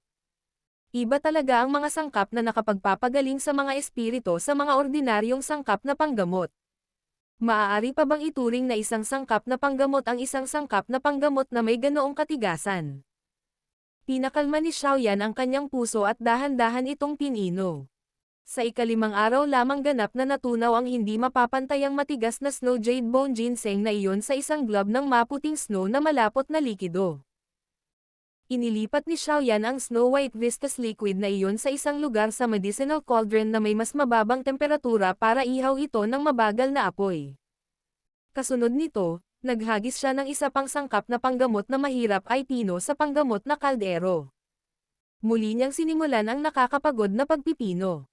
Iba talaga ang mga sangkap na nakapagpapagaling sa mga espirito sa mga ordinaryong sangkap na panggamot. Maaari pa bang ituring na isang sangkap na panggamot ang isang sangkap na panggamot na may ganoong katigasan? Pinakalma ni Xiaoyan ang kanyang puso at dahan-dahan itong pinino. Sa ikalimang araw lamang ganap na natunaw ang hindi mapapantayang matigas na snow jade bone ginseng na iyon sa isang glob ng maputing snow na malapot na likido. Inilipat ni Xiaoyan ang snow white viscous liquid na iyon sa isang lugar sa medicinal cauldron na may mas mababang temperatura para ihaw ito ng mabagal na apoy. Kasunod nito, naghagis siya ng isa pang sangkap na panggamot na mahirap ay pino sa panggamot na kaldero. Muli niyang sinimulan ang nakakapagod na pagpipino.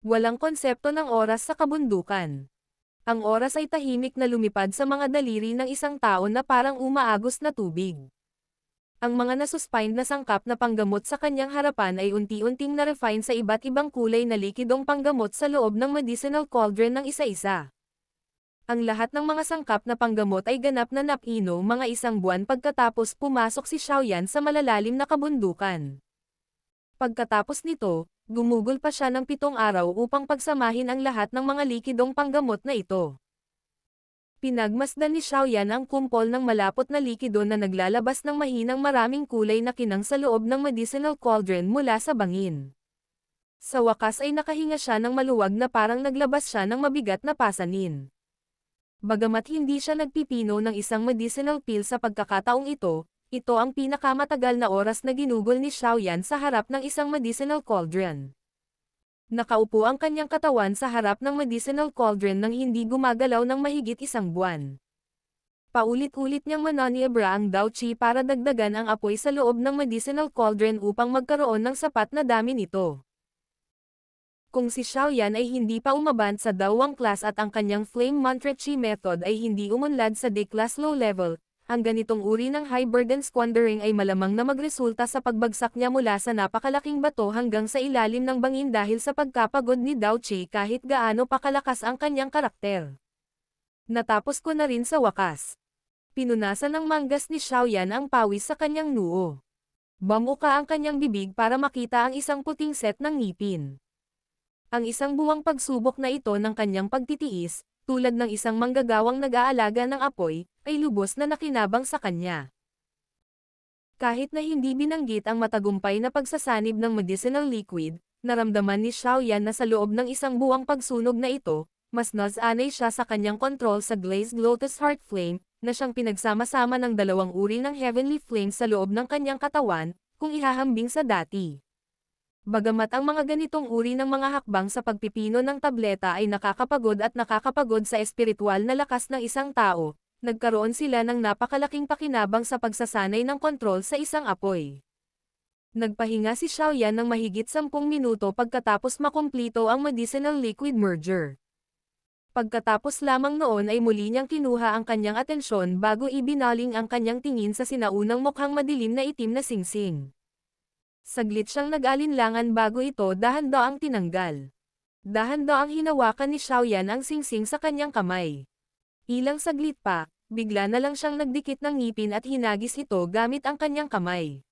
Walang konsepto ng oras sa kabundukan. Ang oras ay tahimik na lumipad sa mga daliri ng isang tao na parang umaagos na tubig. Ang mga nasuspine na sangkap na panggamot sa kanyang harapan ay unti-unting na-refine sa iba't ibang kulay na likidong panggamot sa loob ng medicinal cauldron ng isa-isa. Ang lahat ng mga sangkap na panggamot ay ganap na napino mga isang buwan pagkatapos pumasok si Xiaoyan sa malalalim na kabundukan. Pagkatapos nito, gumugol pa siya ng 7 araw upang pagsamahin ang lahat ng mga likidong panggamot na ito. Pinagmasdan ni Xiaoyan ang kumpol ng malapot na likido na naglalabas ng mahinang maraming kulay na kinang sa loob ng medicinal cauldron mula sa bangin. Sa wakas ay nakahinga siya ng maluwag na parang naglabas siya ng mabigat na pasanin. Bagamat hindi siya nagpipino ng isang medicinal pill sa pagkakataong ito ang pinakamatagal na oras na ginugol ni Xiaoyan sa harap ng isang medicinal cauldron. Nakaupo ang kanyang katawan sa harap ng medicinal cauldron nang hindi gumagalaw ng mahigit 1 buwan. Paulit-ulit niyang mananiebra ang Dao Qi para dagdagan ang apoy sa loob ng medicinal cauldron upang magkaroon ng sapat na dami nito. Kung si Xiaoyan ay hindi pa umabant sa Dawang class at ang kanyang Flame Mantra Qi method ay hindi umunlad sa D-class low level, ang ganitong uri ng high burden squandering ay malamang na magresulta sa pagbagsak niya mula sa napakalaking bato hanggang sa ilalim ng bangin dahil sa pagkapagod ni Dao Qi kahit gaano pa kalakas ang kanyang karakter. Natapos ko na rin sa wakas. Pinunasan ng manggas ni Xiaoyan ang pawis sa kanyang noo. Bamuka ang kanyang bibig para makita ang isang puting set ng ngipin. Ang isang buwang pagsubok na ito ng kanyang pagtitiis, tulad ng isang manggagawang nag-aalaga ng apoy, ay lubos na nakinabang sa kanya. Kahit na hindi binanggit ang matagumpay na pagsasanib ng medicinal liquid, naramdaman ni Xiaoyan na sa loob ng isang buwang pagsunog na ito, mas nasanay siya sa kanyang kontrol sa glazed lotus heart flame, na siyang pinagsama-sama ng 2 uri ng heavenly flame sa loob ng kanyang katawan, kung ihahambing sa dati. Bagamat ang mga ganitong uri ng mga hakbang sa pagpipino ng tableta ay nakakapagod at nakakapagod sa espiritual na lakas ng isang tao, nagkaroon sila ng napakalaking pakinabang sa pagsasanay ng kontrol sa isang apoy. Nagpahinga si Xiaoyan ng mahigit 10 minuto pagkatapos makumplito ang medicinal liquid merger. Pagkatapos lamang noon ay muli niyang kinuha ang kanyang atensyon bago ibinaling ang kanyang tingin sa sinaunang mukhang madilim na itim na singsing. Saglit siyang nag-alinlangan bago ito dahan-daang tinanggal. Dahan-daang hinawakan ni Xiaoyan ang singsing sa kanyang kamay. Ilang saglit pa, bigla na lang siyang nagdikit ng ngipin at hinagis ito gamit ang kanyang kamay.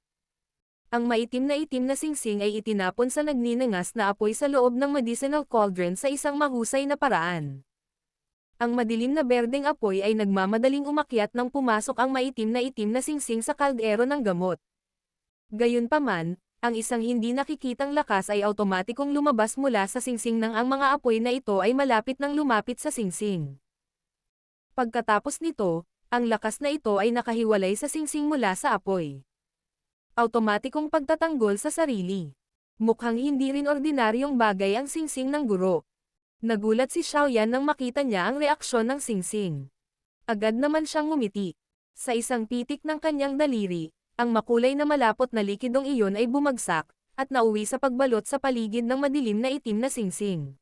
Ang itim na singsing ay itinapon sa nagninangas na apoy sa loob ng medicinal cauldron sa isang mahusay na paraan. Ang madilim na berdeng apoy ay nagmamadaling umakyat nang pumasok ang itim na singsing sa kaldero ng gamot. Gayunpaman, ang isang hindi nakikitang lakas ay automatikong lumabas mula sa singsing nang ang mga apoy na ito ay malapit nang lumapit sa singsing. Pagkatapos nito, ang lakas na ito ay nakahiwalay sa singsing mula sa apoy. Automatikong pagtatanggol sa sarili. Mukhang hindi rin ordinaryong bagay ang singsing ng guro. Nagulat si Xiaoyan nang makita niya ang reaksyon ng singsing. Agad naman siyang ngumiti. Sa isang pitik ng kanyang daliri, ang makulay na malapot na likidong iyon ay bumagsak, at nauwi sa pagbalot sa paligid ng madilim na itim na singsing.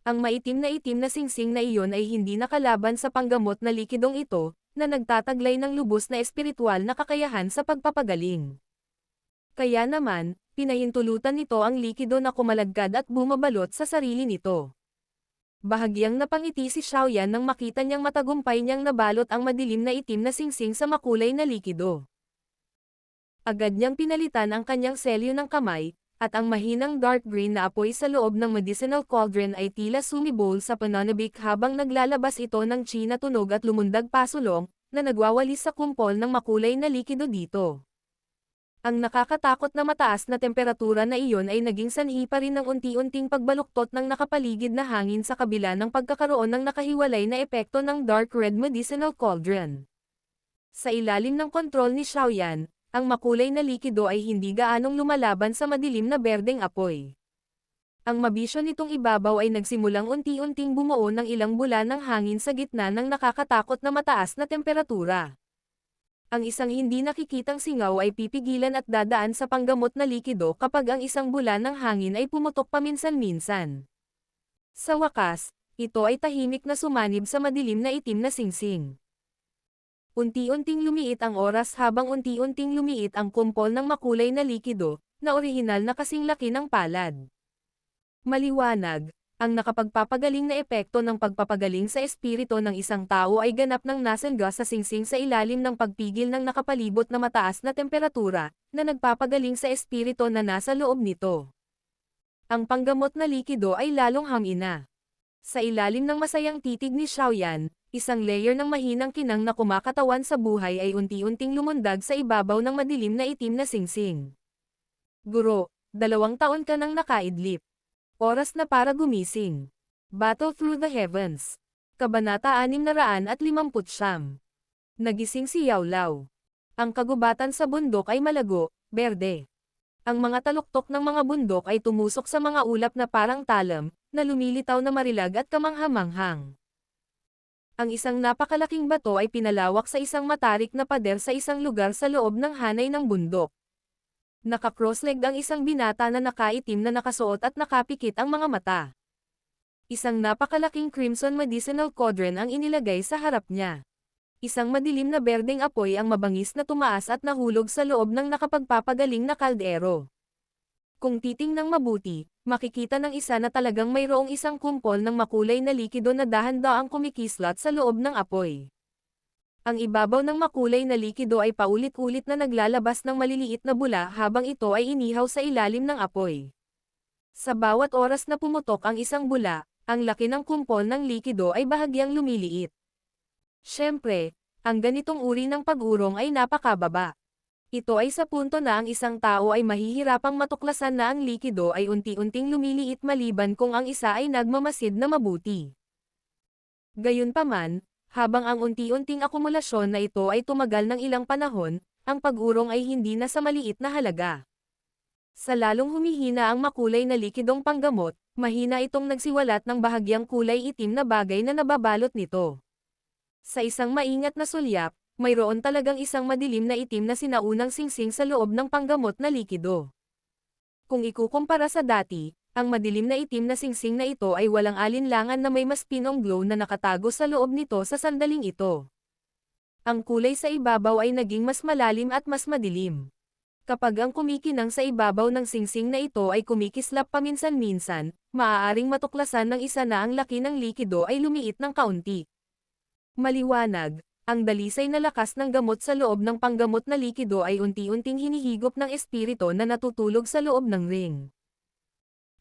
Ang itim na singsing na iyon ay hindi nakalaban sa panggamot na likidong ito, na nagtataglay ng lubos na espiritual na kakayahan sa pagpapagaling. Kaya naman, pinahintulutan nito ang likido na kumalagkad at bumabalot sa sarili nito. Bahagyang napangiti si Xiaoyan nang makita niyang matagumpay niyang nabalot ang madilim na itim na singsing sa makulay na likido. Agad niyang pinalitan ang kanyang selyo ng kamay, at ang mahinang dark green na apoy sa loob ng medicinal cauldron ay tila sumibol sa pananabik habang naglalabas ito ng chi na tunog at lumundag pasulong, na nagwawalis sa kumpol ng makulay na likido dito. Ang nakakatakot na mataas na temperatura na iyon ay naging sanhi pa rin ng unti-unting pagbaluktot ng nakapaligid na hangin sa kabila ng pagkakaroon ng nakahiwalay na epekto ng dark red medicinal cauldron. Sa ilalim ng kontrol ni Xiaoyan, ang makulay na likido ay hindi gaanong lumalaban sa madilim na berdeng apoy. Ang mabisyo nitong ibabaw ay nagsimulang unti-unting bumuo ng ilang bulan ng hangin sa gitna ng nakakatakot na mataas na temperatura. Ang isang hindi nakikitang singaw ay pipigilan at dadaan sa panggamot na likido kapag ang isang bulan ng hangin ay pumutok paminsan-minsan. Sa wakas, ito ay tahimik na sumanib sa madilim na itim na singsing. Unti-unting lumiit ang oras habang unti-unting lumiit ang kumpol ng makulay na likido, na orihinal na kasing laki ng palad. Maliwanag, ang nakapagpapagaling na epekto ng pagpapagaling sa espiritu ng isang tao ay ganap ng nasenga sa singsing sa ilalim ng pagpigil ng nakapalibot na mataas na temperatura, na nagpapagaling sa espiritu na nasa loob nito. Ang panggamot na likido ay lalong hamina. Sa ilalim ng masayang titig ni Xiaoyan, isang layer ng mahinang kinang na kumakatawan sa buhay ay unti-unting lumundag sa ibabaw ng madilim na itim na singsing. Guro, 2 taon ka nang nakaidlip. Oras na para gumising. Battle Through the Heavens. Kabanata 659. Nagising si Yao Lao. Ang kagubatan sa bundok ay malago, berde. Ang mga taluktok ng mga bundok ay tumusok sa mga ulap na parang talam, na lumilitaw na marilag at kamanghamanghang. Ang isang napakalaking bato ay pinalawak sa isang matarik na pader sa isang lugar sa loob ng hanay ng bundok. Naka-crossleg ang isang binata na nakaitim na nakasuot at nakapikit ang mga mata. Isang napakalaking crimson medicinal cauldron ang inilagay sa harap niya. Isang madilim na berdeng apoy ang mabangis na tumaas at nahulog sa loob ng nakapagpapagaling na kaldero. Kung titingnang mabuti, makikita ng isa na talagang mayroong isang kumpol ng makulay na likido na dahan-daang kumikislot sa loob ng apoy. Ang ibabaw ng makulay na likido ay paulit-ulit na naglalabas ng maliliit na bula habang ito ay inihaw sa ilalim ng apoy. Sa bawat oras na pumutok ang isang bula, ang laki ng kumpol ng likido ay bahagyang lumiliit. Siyempre, ang ganitong uri ng pag-urong ay napakababa. Ito ay sa punto na ang isang tao ay mahihirapang matuklasan na ang likido ay unti-unting lumiliit maliban kung ang isa ay nagmamasid na mabuti. Gayunpaman, habang ang unti-unting akumulasyon na ito ay tumagal ng ilang panahon, ang pag-urong ay hindi na sa maliit na halaga. Sa lalong humihina ang makulay na likidong panggamot, mahina itong nagsiwalat ng bahagyang kulay itim na bagay na nababalot nito. Sa isang maingat na sulyap, mayroon talagang isang madilim na itim na sinaunang singsing sa loob ng panggamot na likido. Kung ikukumpara sa dati, ang madilim na itim na singsing na ito ay walang alinlangan na may mas pinong glow na nakatago sa loob nito sa sandaling ito. Ang kulay sa ibabaw ay naging mas malalim at mas madilim. Kapag ang kumikinang sa ibabaw ng singsing na ito ay kumikislap paminsan-minsan, maaaring matuklasan ng isa na ang laki ng likido ay lumiit ng kaunti. Maliwanag, Ang dalisay na lakas ng gamot sa loob ng panggamot na likido ay unti-unting hinihigop ng espiritu na natutulog sa loob ng ring.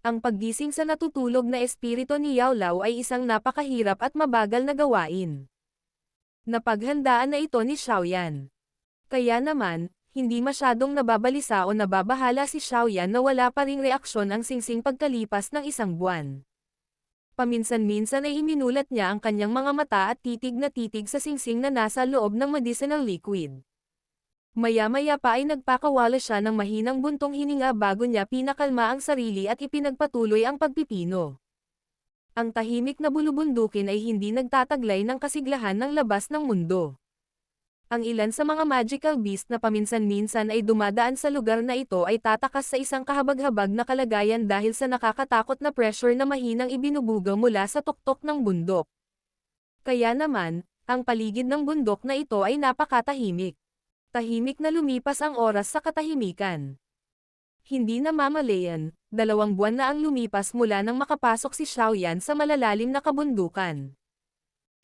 Ang paggising sa natutulog na espiritu ni Yao Lao ay isang napakahirap at mabagal na gawain. Napaghandaan na ito ni Xiaoyan. Kaya naman, hindi masyadong nababalisa o nababahala si Xiaoyan na wala pa ring reaksyon ang singsing pagkalipas ng isang buwan. Paminsan-minsan ay iminulat niya ang kanyang mga mata at titig na titig sa singsing na nasa loob ng medicinal liquid. Maya-maya pa ay nagpakawala siya ng mahinang buntong hininga bago niya pinakalma ang sarili at ipinagpatuloy ang pagpipino. Ang tahimik na bulubundukin ay hindi nagtataglay ng kasiglahan ng labas ng mundo. Ang ilan sa mga magical beast na paminsan-minsan ay dumadaan sa lugar na ito ay tatakas sa isang kahabag-habag na kalagayan dahil sa nakakatakot na pressure na mahinang ibinubuga mula sa tuktok ng bundok. Kaya naman, ang paligid ng bundok na ito ay napakatahimik. Tahimik na lumipas ang oras sa katahimikan. Hindi na mamalayan, 2 buwan na ang lumipas mula nang makapasok si Xiaoyan sa malalalim na kabundukan.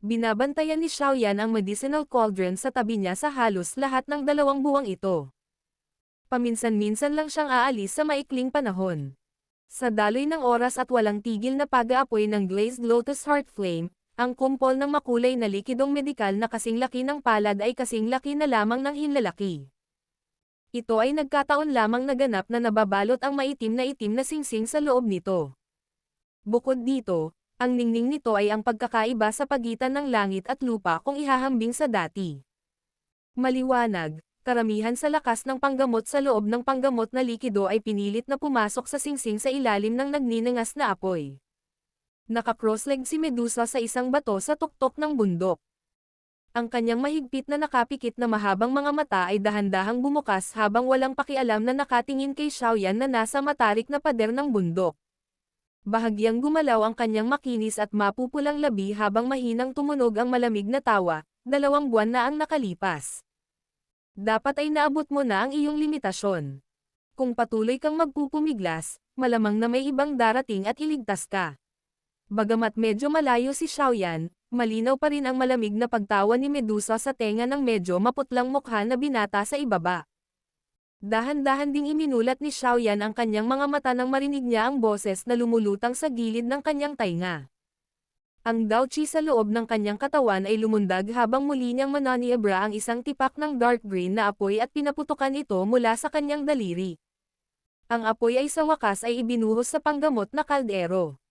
Binabantayan ni Xiaoyan ang medicinal cauldron sa tabi niya sa halos lahat ng 2 buwang ito. Paminsan-minsan lang siyang aalis sa maikling panahon. Sa daloy ng oras at walang tigil na pag-aapoy ng glazed lotus heart flame, ang kumpol ng makulay na likidong medikal na kasing laki ng palad ay kasing laki na lamang ng hinlalaki. Ito ay nagkataon lamang naganap na nababalot ang maitim na singsing sa loob nito. Bukod dito, ang ningning nito ay ang pagkakaiba sa pagitan ng langit at lupa kung ihahambing sa dati. Maliwanag, karamihan sa lakas ng panggamot sa loob ng panggamot na likido ay pinilit na pumasok sa singsing sa ilalim ng nagninangas na apoy. Naka-crossleg si Medusa sa isang bato sa tuktok ng bundok. Ang kanyang mahigpit na nakapikit na mahabang mga mata ay dahan-dahang bumukas habang walang pakialam na nakatingin kay Xiaoyan na nasa matarik na pader ng bundok. Bahagyang gumalaw ang kanyang makinis at mapupulang labi habang mahinang tumunog ang malamig na tawa, 2 buwan na ang nakalipas. Dapat ay naabot mo na ang iyong limitasyon. Kung patuloy kang magpupumiglas, malamang na may ibang darating at iligtas ka. Bagamat medyo malayo si Xiaoyan, malinaw pa rin ang malamig na pagtawa ni Medusa sa tenga ng medyo maputlang mukha na binata sa ibaba. Dahan-dahan ding iminulat ni Xiaoyan ang kanyang mga mata nang marinig niya ang boses na lumulutang sa gilid ng kanyang tainga. Ang Daochi sa loob ng kanyang katawan ay lumundag habang muli niyang mananiebra ang isang tipak ng dark green na apoy at pinaputukan ito mula sa kanyang daliri. Ang apoy ay sa wakas ay ibinuhos sa panggamot na kaldero.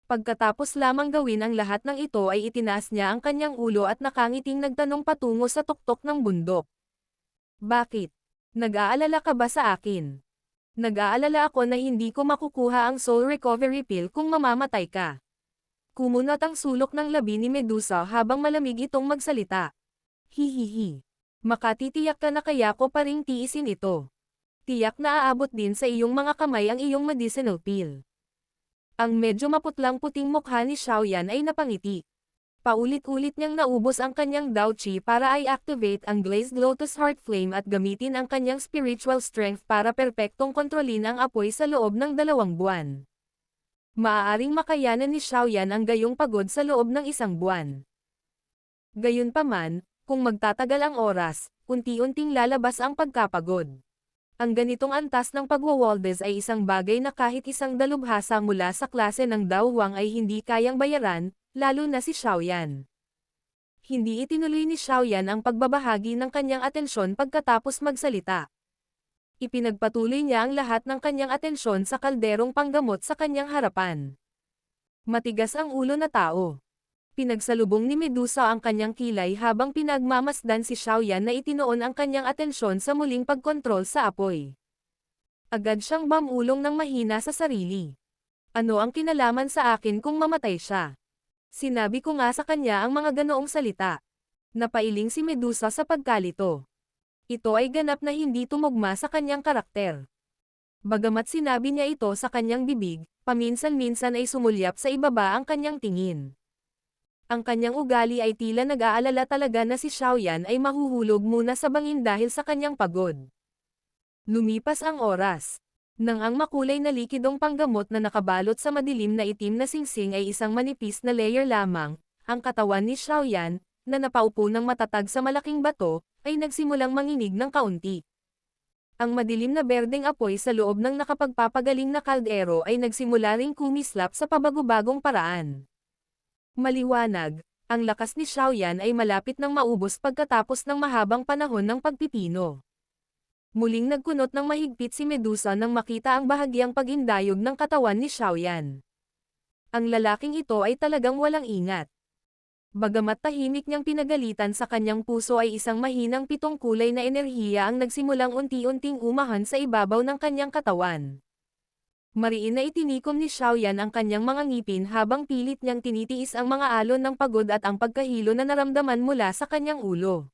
Pagkatapos lamang gawin ang lahat ng ito ay itinaas niya ang kanyang ulo at nakangiting nagtanong patungo sa tuktok ng bundok. Bakit? Nag-aalala ka ba sa akin? Nag-aalala ako na hindi ko makukuha ang soul recovery pill kung mamamatay ka. Kumunat ang sulok ng labi ni Medusa habang malamig itong magsalita. Hihihi. Makatitiyak ka na kaya ko pa ring tiisin ito. Tiyak na aabot din sa iyong mga kamay ang iyong medicinal pill. Ang medyo maputlang puting mukha ni Xiaoyan ay napangiti. Paulit-ulit niyang naubos ang kanyang Daochi para i-activate ang glazed lotus heart flame at gamitin ang kanyang spiritual strength para perpektong kontrolin ang apoy sa loob ng 2 buwan. Maaaring makayanan ni Xiaoyan ang gayong pagod sa loob ng 1 buwan. Gayunpaman, kung magtatagal ang oras, unti-unting lalabas ang pagkapagod. Ang ganitong antas ng pagwawaldes ay isang bagay na kahit isang dalubhasa mula sa klase ng Dao Huang ay hindi kayang bayaran, lalo na si Xiaoyan. Hindi itinuloy ni Xiaoyan ang pagbabahagi ng kanyang atensyon pagkatapos magsalita. Ipinagpatuloy niya ang lahat ng kanyang atensyon sa kalderong panggamot sa kanyang harapan. Matigas ang ulo na tao. Pinagsalubong ni Medusa ang kanyang kilay habang pinagmamasdan si Xiaoyan na itinoon ang kanyang atensyon sa muling pagkontrol sa apoy. Agad siyang mamulong ng mahina sa sarili. Ano ang kinalaman sa akin kung mamatay siya? Sinabi ko nga sa kanya ang mga ganoong salita. Napailing si Medusa sa pagkalito. Ito ay ganap na hindi tumugma sa kanyang karakter. Bagamat sinabi niya ito sa kanyang bibig, paminsan-minsan ay sumulyap sa ibaba ang kanyang tingin. Ang kanyang ugali ay tila nag-aalala talaga na si Xiaoyan ay mahuhulog muna sa bangin dahil sa kanyang pagod. Lumipas ang oras. Nang ang makulay na likidong panggamot na nakabalot sa madilim na itim na singsing ay isang manipis na layer lamang, ang katawan ni Xiaoyan, na napaupo ng matatag sa malaking bato, ay nagsimulang manginig ng kaunti. Ang madilim na berdeng apoy sa loob ng nakapagpapagaling na kaldero ay nagsimula ring kumislap sa pabago-bagong paraan. Maliwanag, ang lakas ni Xiaoyan ay malapit nang maubos pagkatapos ng mahabang panahon ng pagpipino. Muling nagkunot ng mahigpit si Medusa nang makita ang bahagyang pag-indayog ng katawan ni Xiaoyan. Ang lalaking ito ay talagang walang ingat. Bagamat tahimik niyang pinagalitan, sa kanyang puso ay isang mahinang pitong kulay na enerhiya ang nagsimulang unti-unting umahan sa ibabaw ng kanyang katawan. Mariin na itinikom ni Xiaoyan ang kanyang mga ngipin habang pilit niyang tinitiis ang mga alon ng pagod at ang pagkahilo na naramdaman mula sa kanyang ulo.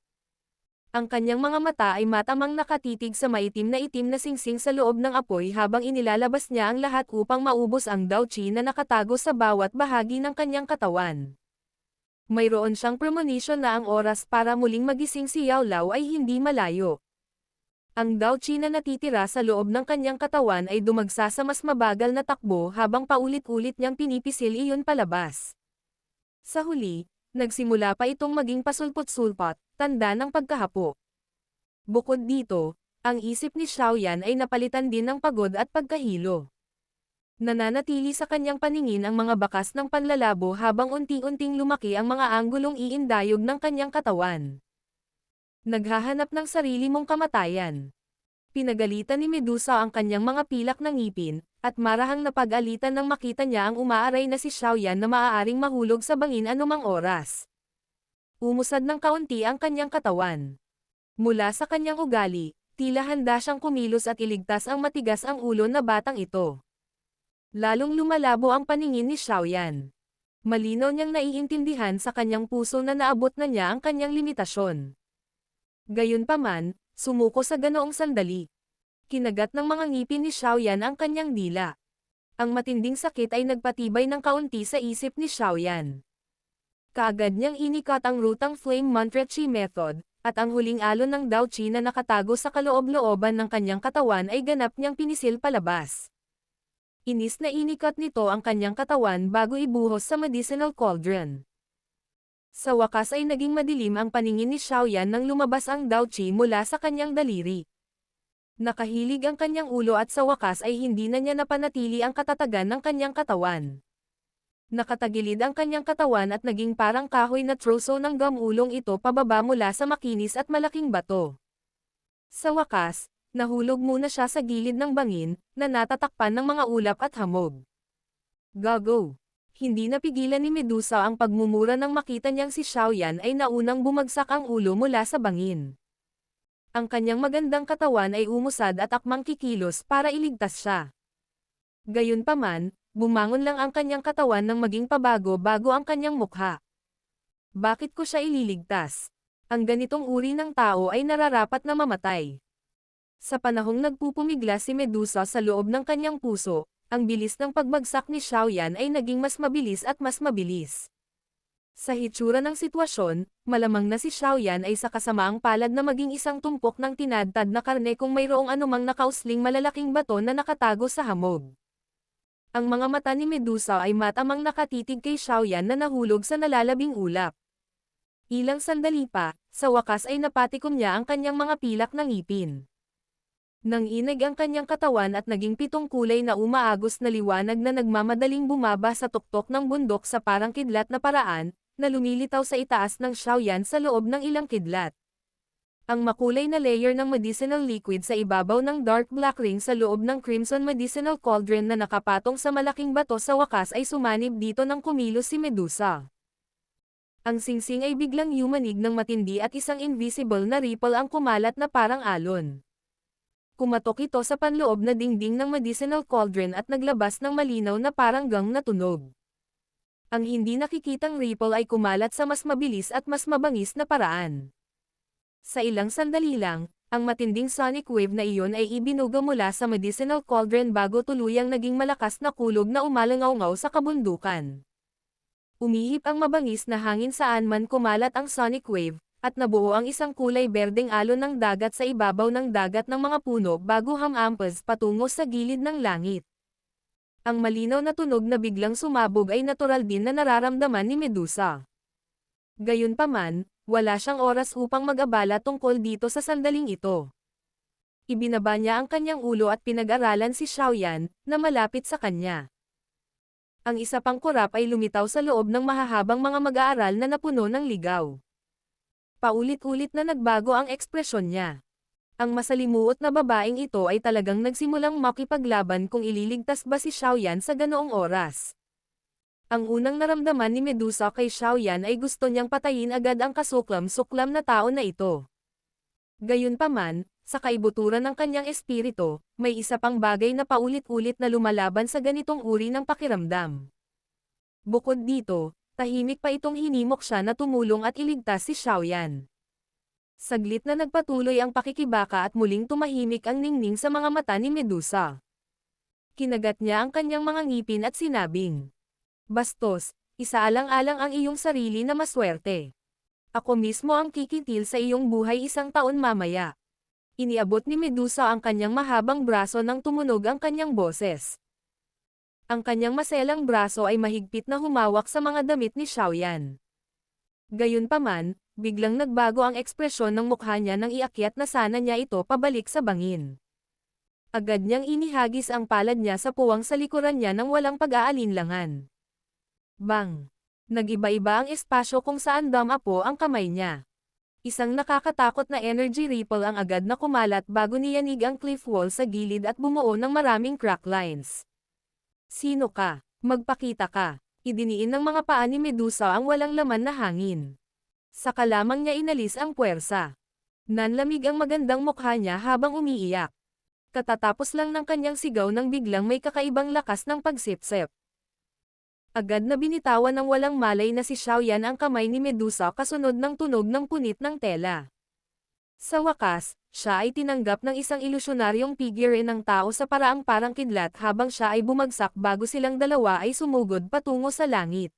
Ang kanyang mga mata ay matamang nakatitig sa maitim na singsing sa loob ng apoy habang inilalabas niya ang lahat upang maubos ang Dao Qi na nakatago sa bawat bahagi ng kanyang katawan. Mayroon siyang premonition na ang oras para muling magising si Yao Lao ay hindi malayo. Ang Dao Qi na natitira sa loob ng kanyang katawan ay dumagsa sa mas mabagal na takbo habang paulit-ulit niyang pinipisil iyon palabas. Sa huli, nagsimula pa itong maging pasulpot-sulpot, tanda ng pagkahapo. Bukod dito, ang isip ni Xiaoyan ay napalitan din ng pagod at pagkahilo. Nananatili sa kanyang paningin ang mga bakas ng panlalabo habang unti-unting lumaki ang mga anggulong iindayog ng kanyang katawan. Naghahanap ng sarili mong kamatayan. Pinagalitan ni Medusa ang kanyang mga pilak ng ngipin, at marahang napag-alitan nang makita niya ang umaaray na si Xiaoyan na maaaring mahulog sa bangin anumang oras. Umusad ng kaunti ang kanyang katawan. Mula sa kanyang ugali, tila handa siyang kumilos at iligtas ang matigas ang ulo na batang ito. Lalong lumalabo ang paningin ni Xiaoyan. Malinaw niyang naiintindihan sa kanyang puso na naabot na niya ang kanyang limitasyon. Gayunpaman, sumuko sa ganoong sandali. Kinagat ng mga ngipin ni Xiaoyan ang kanyang dila. Ang matinding sakit ay nagpatibay ng kaunti sa isip ni Xiaoyan. Kaagad niyang inikat ang Rutang Flame Mantra Chi Method, at ang huling alon ng Dao Qi na nakatago sa kaloob-looban ng kanyang katawan ay ganap niyang pinisil palabas. Inis na inikat nito ang kanyang katawan bago ibuhos sa medicinal cauldron. Sa wakas ay naging madilim ang paningin ni Xiaoyan nang lumabas ang Dao Qi mula sa kanyang daliri. Nakahilig ang kanyang ulo at sa wakas ay hindi na niya napanatili ang katatagan ng kanyang katawan. Nakatagilid ang kanyang katawan at naging parang kahoy na troso ng gamulong ito pababa mula sa makinis at malaking bato. Sa wakas, nahulog muna siya sa gilid ng bangin, na natatakpan ng mga ulap at hamog. Gago! Hindi napigilan ni Medusa ang pagmumura nang makita niyang si Xiaoyan ay naunang bumagsak ang ulo mula sa bangin. Ang kanyang magandang katawan ay umusad at akmang kikilos para iligtas siya. Gayunpaman, bumangon lang ang kanyang katawan nang maging pabago-bago ang kanyang mukha. Bakit ko siya ililigtas? Ang ganitong uri ng tao ay nararapat na mamatay. Sa panahong nagpupumigla si Medusa sa loob ng kanyang puso, ang bilis ng pagbagsak ni Xiaoyan ay naging mas mabilis at mas mabilis. Sa hitsura ng sitwasyon, malamang na si Xiaoyan ay sa kasamaang palad na maging isang tumpok ng tinadtad na karne kung mayroong anumang nakausling malalaking bato na nakatago sa hamog. Ang mga mata ni Medusa ay matamang nakatitig kay Xiaoyan na nahulog sa nalalabing ulap. Ilang sandali pa, sa wakas ay napatikom niya ang kanyang mga pilak ng ngipin. Nang inag ang kanyang katawan at naging pitong kulay na umaagos na liwanag na nagmamadaling bumaba sa tuktok ng bundok sa parang kidlat na paraan, na lumilitaw sa itaas ng Xiaoyan sa loob ng ilang kidlat. Ang makulay na layer ng medicinal liquid sa ibabaw ng dark black ring sa loob ng crimson medicinal cauldron na nakapatong sa malaking bato sa wakas ay sumanib dito nang kumilos si Medusa. Ang singsing ay biglang yumanig ng matindi at isang invisible na ripple ang kumalat na parang alon. Kumatok ito sa panloob na dingding ng medicinal cauldron at naglabas ng malinaw na parang gang na tunog. Ang hindi nakikitang ripple ay kumalat sa mas mabilis at mas mabangis na paraan. Sa ilang sandali lang, ang matinding sonic wave na iyon ay ibinuga mula sa medicinal cauldron bago tuluyang naging malakas na kulog na umalangaw-ngaw sa kabundukan. Umihip ang mabangis na hangin saan man kumalat ang sonic wave, at nabuo ang isang kulay berdeng alon ng dagat sa ibabaw ng dagat ng mga puno bago hamampas patungo sa gilid ng langit. Ang malinaw na tunog na biglang sumabog ay natural din na nararamdaman ni Medusa. Gayunpaman, wala siyang oras upang mag-abala tungkol dito sa sandaling ito. Ibinaba niya ang kanyang ulo at pinag-aralan si Xiaoyan, na malapit sa kanya. Ang isa pang kurap ay lumitaw sa loob ng mahahabang mga mag-aaral na napuno ng ligaw. Paulit-ulit na nagbago ang ekspresyon niya. Ang masalimuot na babaeng ito ay talagang nagsimulang makipaglaban kung ililigtas ba si Xiaoyan sa ganoong oras. Ang unang naramdaman ni Medusa kay Xiaoyan ay gusto niyang patayin agad ang kasuklam-suklam na tao na ito. Gayunpaman, sa kaibuturan ng kanyang espiritu, may isa pang bagay na paulit-ulit na lumalaban sa ganitong uri ng pakiramdam. Bukod dito, tahimik pa itong hinimok siya na tumulong at iligtas si Xiaoyan. Saglit na nagpatuloy ang pakikibaka at muling tumahimik ang ningning sa mga mata ni Medusa. Kinagat niya ang kanyang mga ngipin at sinabing, "Bastos, isaalang-alang ang iyong sarili na maswerte. Ako mismo ang kikitil sa iyong buhay 1 taon mamaya." Iniabot ni Medusa ang kanyang mahabang braso nang tumunog ang kanyang boses. Ang kanyang maselang braso ay mahigpit na humawak sa mga damit ni Xiaoyan. Gayunpaman, biglang nagbago ang ekspresyon ng mukha niya nang iakyat na sana niya ito pabalik sa bangin. Agad niyang inihagis ang palad niya sa puwang sa likuran niya nang walang pag-aalinlangan. Bang! Nag-iba-iba ang espasyo kung saan dumapo ang kamay niya. Isang nakakatakot na energy ripple ang agad na kumalat bago niyanig ang cliff wall sa gilid at bumuo ng maraming crack lines. "Sino ka? Magpakita ka." Idiniin ng mga paa ni Medusa ang walang laman na hangin. Saka lamang niya inalis ang puwersa. Nanlamig ang magandang mukha niya habang umiiyak. Katatapos lang ng kanyang sigaw nang biglang may kakaibang lakas ng pagsipsip. Agad na binitawan ng walang malay na si Xiaoyan ang kamay ni Medusa kasunod ng tunog ng punit ng tela. Sa wakas, siya ay tinanggap ng isang ilusyonaryong figure ng tao sa paraang parang kidlat habang siya ay bumagsak bago silang dalawa ay sumugod patungo sa langit.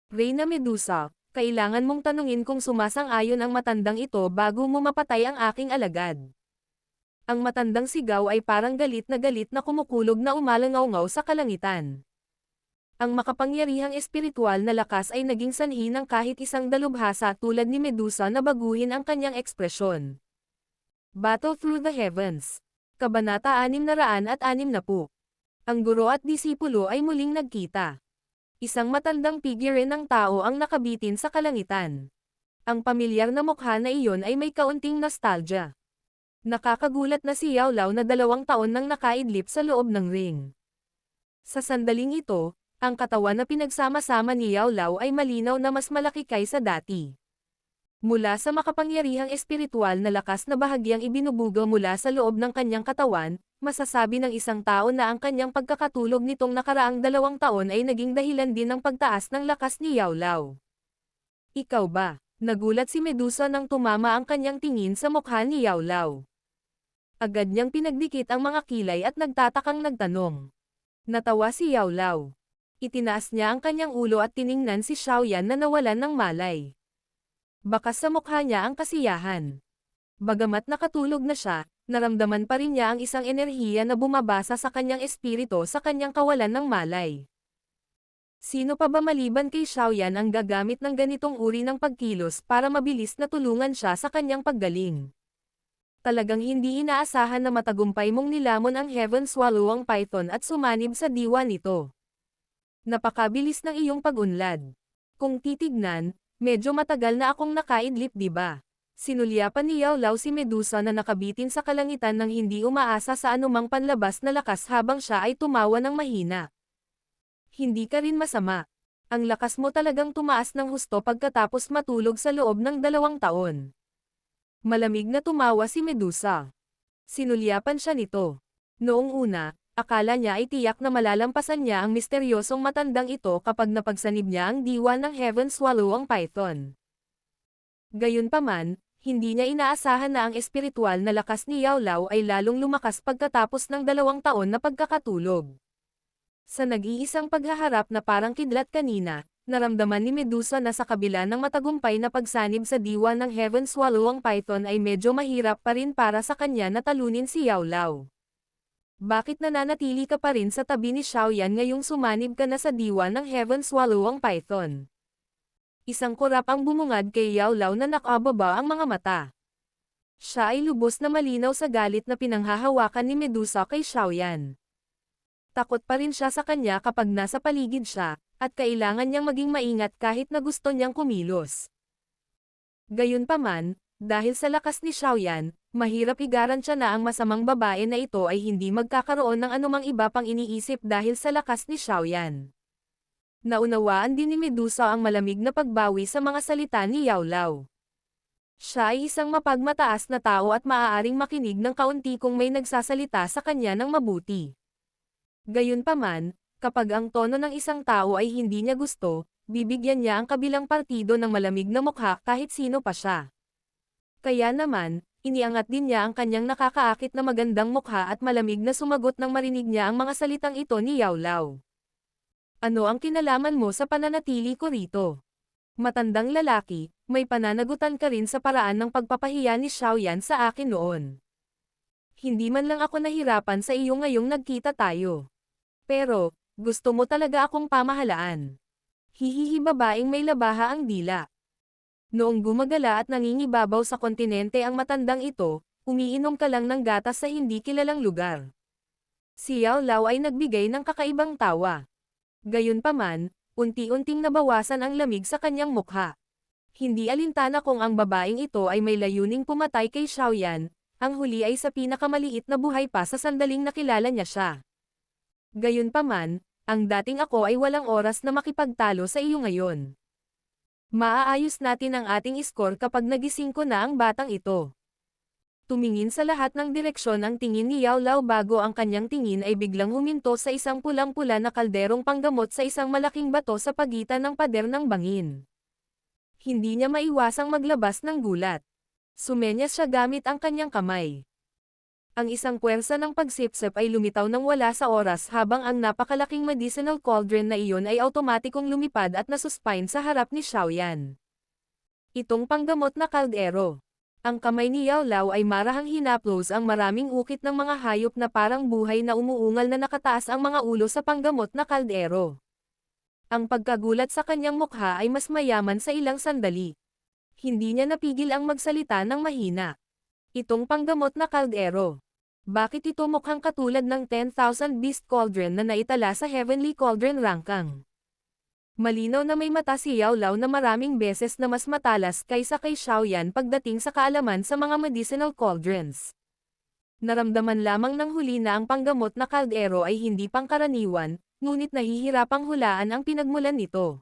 "Reyna Medusa, kailangan mong tanungin kung sumasang-ayon ang matandang ito bago mo mapatay ang aking alagad." Ang matandang sigaw ay parang galit na kumukulog na umalangaw-ngaw sa kalangitan. Ang makapangyarihang espiritual na lakas ay naging sanhi ng kahit isang dalubhasa tulad ni Medusa na baguhin ang kanyang ekspresyon. Battle Through the Heavens. Kabanata 660. Ang guro at disipulo ay muling nagkita. Isang matandang figure ng tao ang nakabitin sa kalangitan. Ang pamilyar na mukha na iyon ay may kaunting nostalgia. Nakakagulat na si Yao Lao na 2 taon nang nakaidlip sa loob ng ring. Sa sandaling ito, ang katawan na pinagsama-sama ni Yao Lao ay malinaw na mas malaki kaysa dati. Mula sa makapangyarihang espiritual na lakas na bahagyang ibinubuga mula sa loob ng kanyang katawan, masasabi ng isang tao na ang kanyang pagkakatulog nitong nakaraang 2 taon ay naging dahilan din ng pagtaas ng lakas ni Yao Lao. "Ikaw ba?" Nagulat si Medusa nang tumama ang kanyang tingin sa mukha ni Yao Lao. Agad niyang pinagdikit ang mga kilay at nagtatakang nagtanong. Natawa si Yao Lao. Itinaas niya ang kanyang ulo at tiningnan si Xiaoyan na nawalan ng malay. Bakas sa mukha niya ang kasiyahan. Bagamat nakatulog na siya, naramdaman pa rin niya ang isang enerhiya na bumabasa sa kanyang espiritu sa kanyang kawalan ng malay. Sino pa ba maliban kay Xiaoyan ang gagamit ng ganitong uri ng pagkilos para mabilis na tulungan siya sa kanyang paggaling? Talagang hindi inaasahan na matagumpay mong nilamon ang Heaven Swallowang Python at sumanib sa diwa nito. Napakabilis ng iyong pag-unlad. Kung titignan, medyo matagal na akong nakaidlip, di ba? Sinulyapan ni Yao Lao si Medusa na nakabitin sa kalangitan nang hindi umaasa sa anumang panlabas na lakas habang siya ay tumawa ng mahina. "Hindi ka rin masama. Ang lakas mo talagang tumaas ng husto pagkatapos matulog sa loob ng 2 taon." Malamig na tumawa si Medusa. Sinulyapan siya nito. Noong una, akala niya ay tiyak na malalampasan niya ang misteryosong matandang ito kapag napagsanib niya ang diwa ng Heaven Swallowang Python. Gayunpaman, hindi niya inaasahan na ang espiritual na lakas ni Yao Lao ay lalong lumakas pagkatapos ng 2 taon na pagkakatulog. Sa nag-iisang paghaharap na parang kidlat kanina, naramdaman ni Medusa na sa kabila ng matagumpay na pagsanib sa diwa ng Heaven Swallowang Python ay medyo mahirap pa rin para sa kanya na talunin si Yao Lao. "Bakit nananatili ka pa rin sa tabi ni Xiaoyan ngayong sumanib ka na sa diwa ng Heaven Swallowang Python?" Isang kurap ang bumungad kay Yao Lao na nakababa ang mga mata. Siya ay lubos na malinaw sa galit na pinanghahawakan ni Medusa kay Xiaoyan. Takot pa rin siya sa kanya kapag nasa paligid siya, at kailangan niyang maging maingat kahit na gusto niyang kumilos. Gayunpaman, dahil sa lakas ni Xiaoyan, mahirap igarantiya na ang masamang babae na ito ay hindi magkakaroon ng anumang iba pang iniisip dahil sa lakas ni Xiaoyan. Naunawaan din ni Medusa ang malamig na pagbawi sa mga salita ni Yao Lao. Siya ay isang mapagmataas na tao at maaaring makinig ng kaunti kung may nagsasalita sa kanya ng mabuti. Gayunpaman, kapag ang tono ng isang tao ay hindi niya gusto, bibigyan niya ang kabilang partido ng malamig na mukha kahit sino pa siya. Kaya naman, iniangat din niya ang kanyang nakakaakit na magandang mukha at malamig na sumagot nang marinig niya ang mga salitang ito ni Yao Lao. Ano ang kinalaman mo sa pananatili ko rito? Matandang lalaki, may pananagutan ka rin sa paraan ng pagpapahiya ni Xiaoyan sa akin noon. Hindi man lang ako nahirapan sa iyo ngayong nagkita tayo. Pero, gusto mo talaga akong pamahalaan. Hihihi babaeng may labaha ang dila. Noong gumagala at nangingibabaw sa kontinente ang matandang ito, umiinom ka lang ng gatas sa hindi kilalang lugar. Si Yao Lao ay nagbigay ng kakaibang tawa. Gayunpaman, unti-unting nabawasan ang lamig sa kanyang mukha. Hindi alintana kung ang babaeng ito ay may layuning pumatay kay Xiaoyan, ang huli ay sa pinakamaliit na buhay pa sa sandaling nakilala niya siya. Gayunpaman, ang dating ako ay walang oras na makipagtalo sa iyo ngayon. Maaayos natin ang ating score kapag nagising ko na ang batang ito. Tumingin sa lahat ng direksyon ang tingin ni Yao Lao bago ang kanyang tingin ay biglang huminto sa isang pulang-pula na kalderong panggamot sa isang malaking bato sa pagitan ng pader ng bangin. Hindi niya maiwasang maglabas ng gulat. Sumenyas siya gamit ang kanyang kamay. Ang isang puwersa ng pagsipsip ay lumitaw ng wala sa oras habang ang napakalaking medicinal cauldron na iyon ay automatikong lumipad at nasuspine sa harap ni Xiaoyan. Itong panggamot na kaldero. Ang kamay ni Yao Lao ay marahang hinaplos ang maraming ukit ng mga hayop na parang buhay na umuungal na nakataas ang mga ulo sa panggamot na kaldero. Ang pagkagulat sa kanyang mukha ay mas mayaman sa ilang sandali. Hindi niya napigil ang magsalita ng mahina. Itong panggamot na kaldero. Bakit ito mukhang katulad ng 10,000 Beast Cauldron na naitala sa Heavenly Cauldron Rankang? Malinaw na may mata si Yao Lao na maraming beses na mas matalas kaysa kay Xiaoyan pagdating sa kaalaman sa mga medicinal cauldrons. Naramdaman lamang ng huli na ang panggamot na kaldero ay hindi pangkaraniwan, ngunit nahihirapang hulaan ang pinagmulan nito.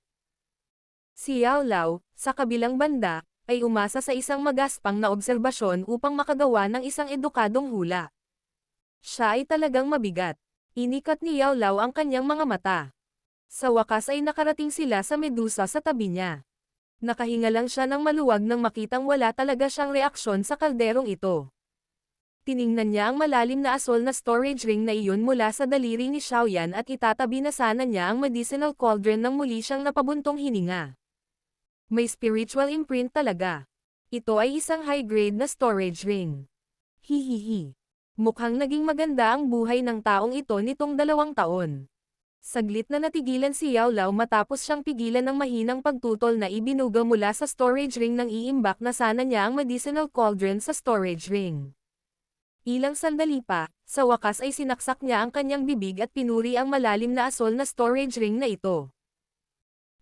Si Yao Lao, sa kabilang banda, ay umasa sa isang magaspang na obserbasyon upang makagawa ng isang edukadong hula. Siya ay talagang mabigat. Inikat ni Yao Lao ang kanyang mga mata. Sa wakas ay nakarating sila sa Medusa sa tabi niya. Nakahinga lang siya ng maluwag nang makitang wala talaga siyang reaksyon sa kalderong ito. Tiningnan niya ang malalim na asol na storage ring na iyon mula sa daliri ni Xiaoyan at itatabi na sana niya ang medicinal cauldron nang muli siyang napabuntong hininga. May spiritual imprint talaga. Ito ay isang high-grade na storage ring. Hihihi. Mukhang naging maganda ang buhay ng taong ito nitong 2 taon. Saglit na natigilan si Yao Lao matapos siyang pigilan ng mahinang pagtutol na ibinuga mula sa storage ring nang iimbak na sana niya ang medicinal cauldron sa storage ring. Ilang sandali pa, sa wakas ay sinaksak niya ang kanyang bibig at pinuri ang malalim na asol na storage ring na ito.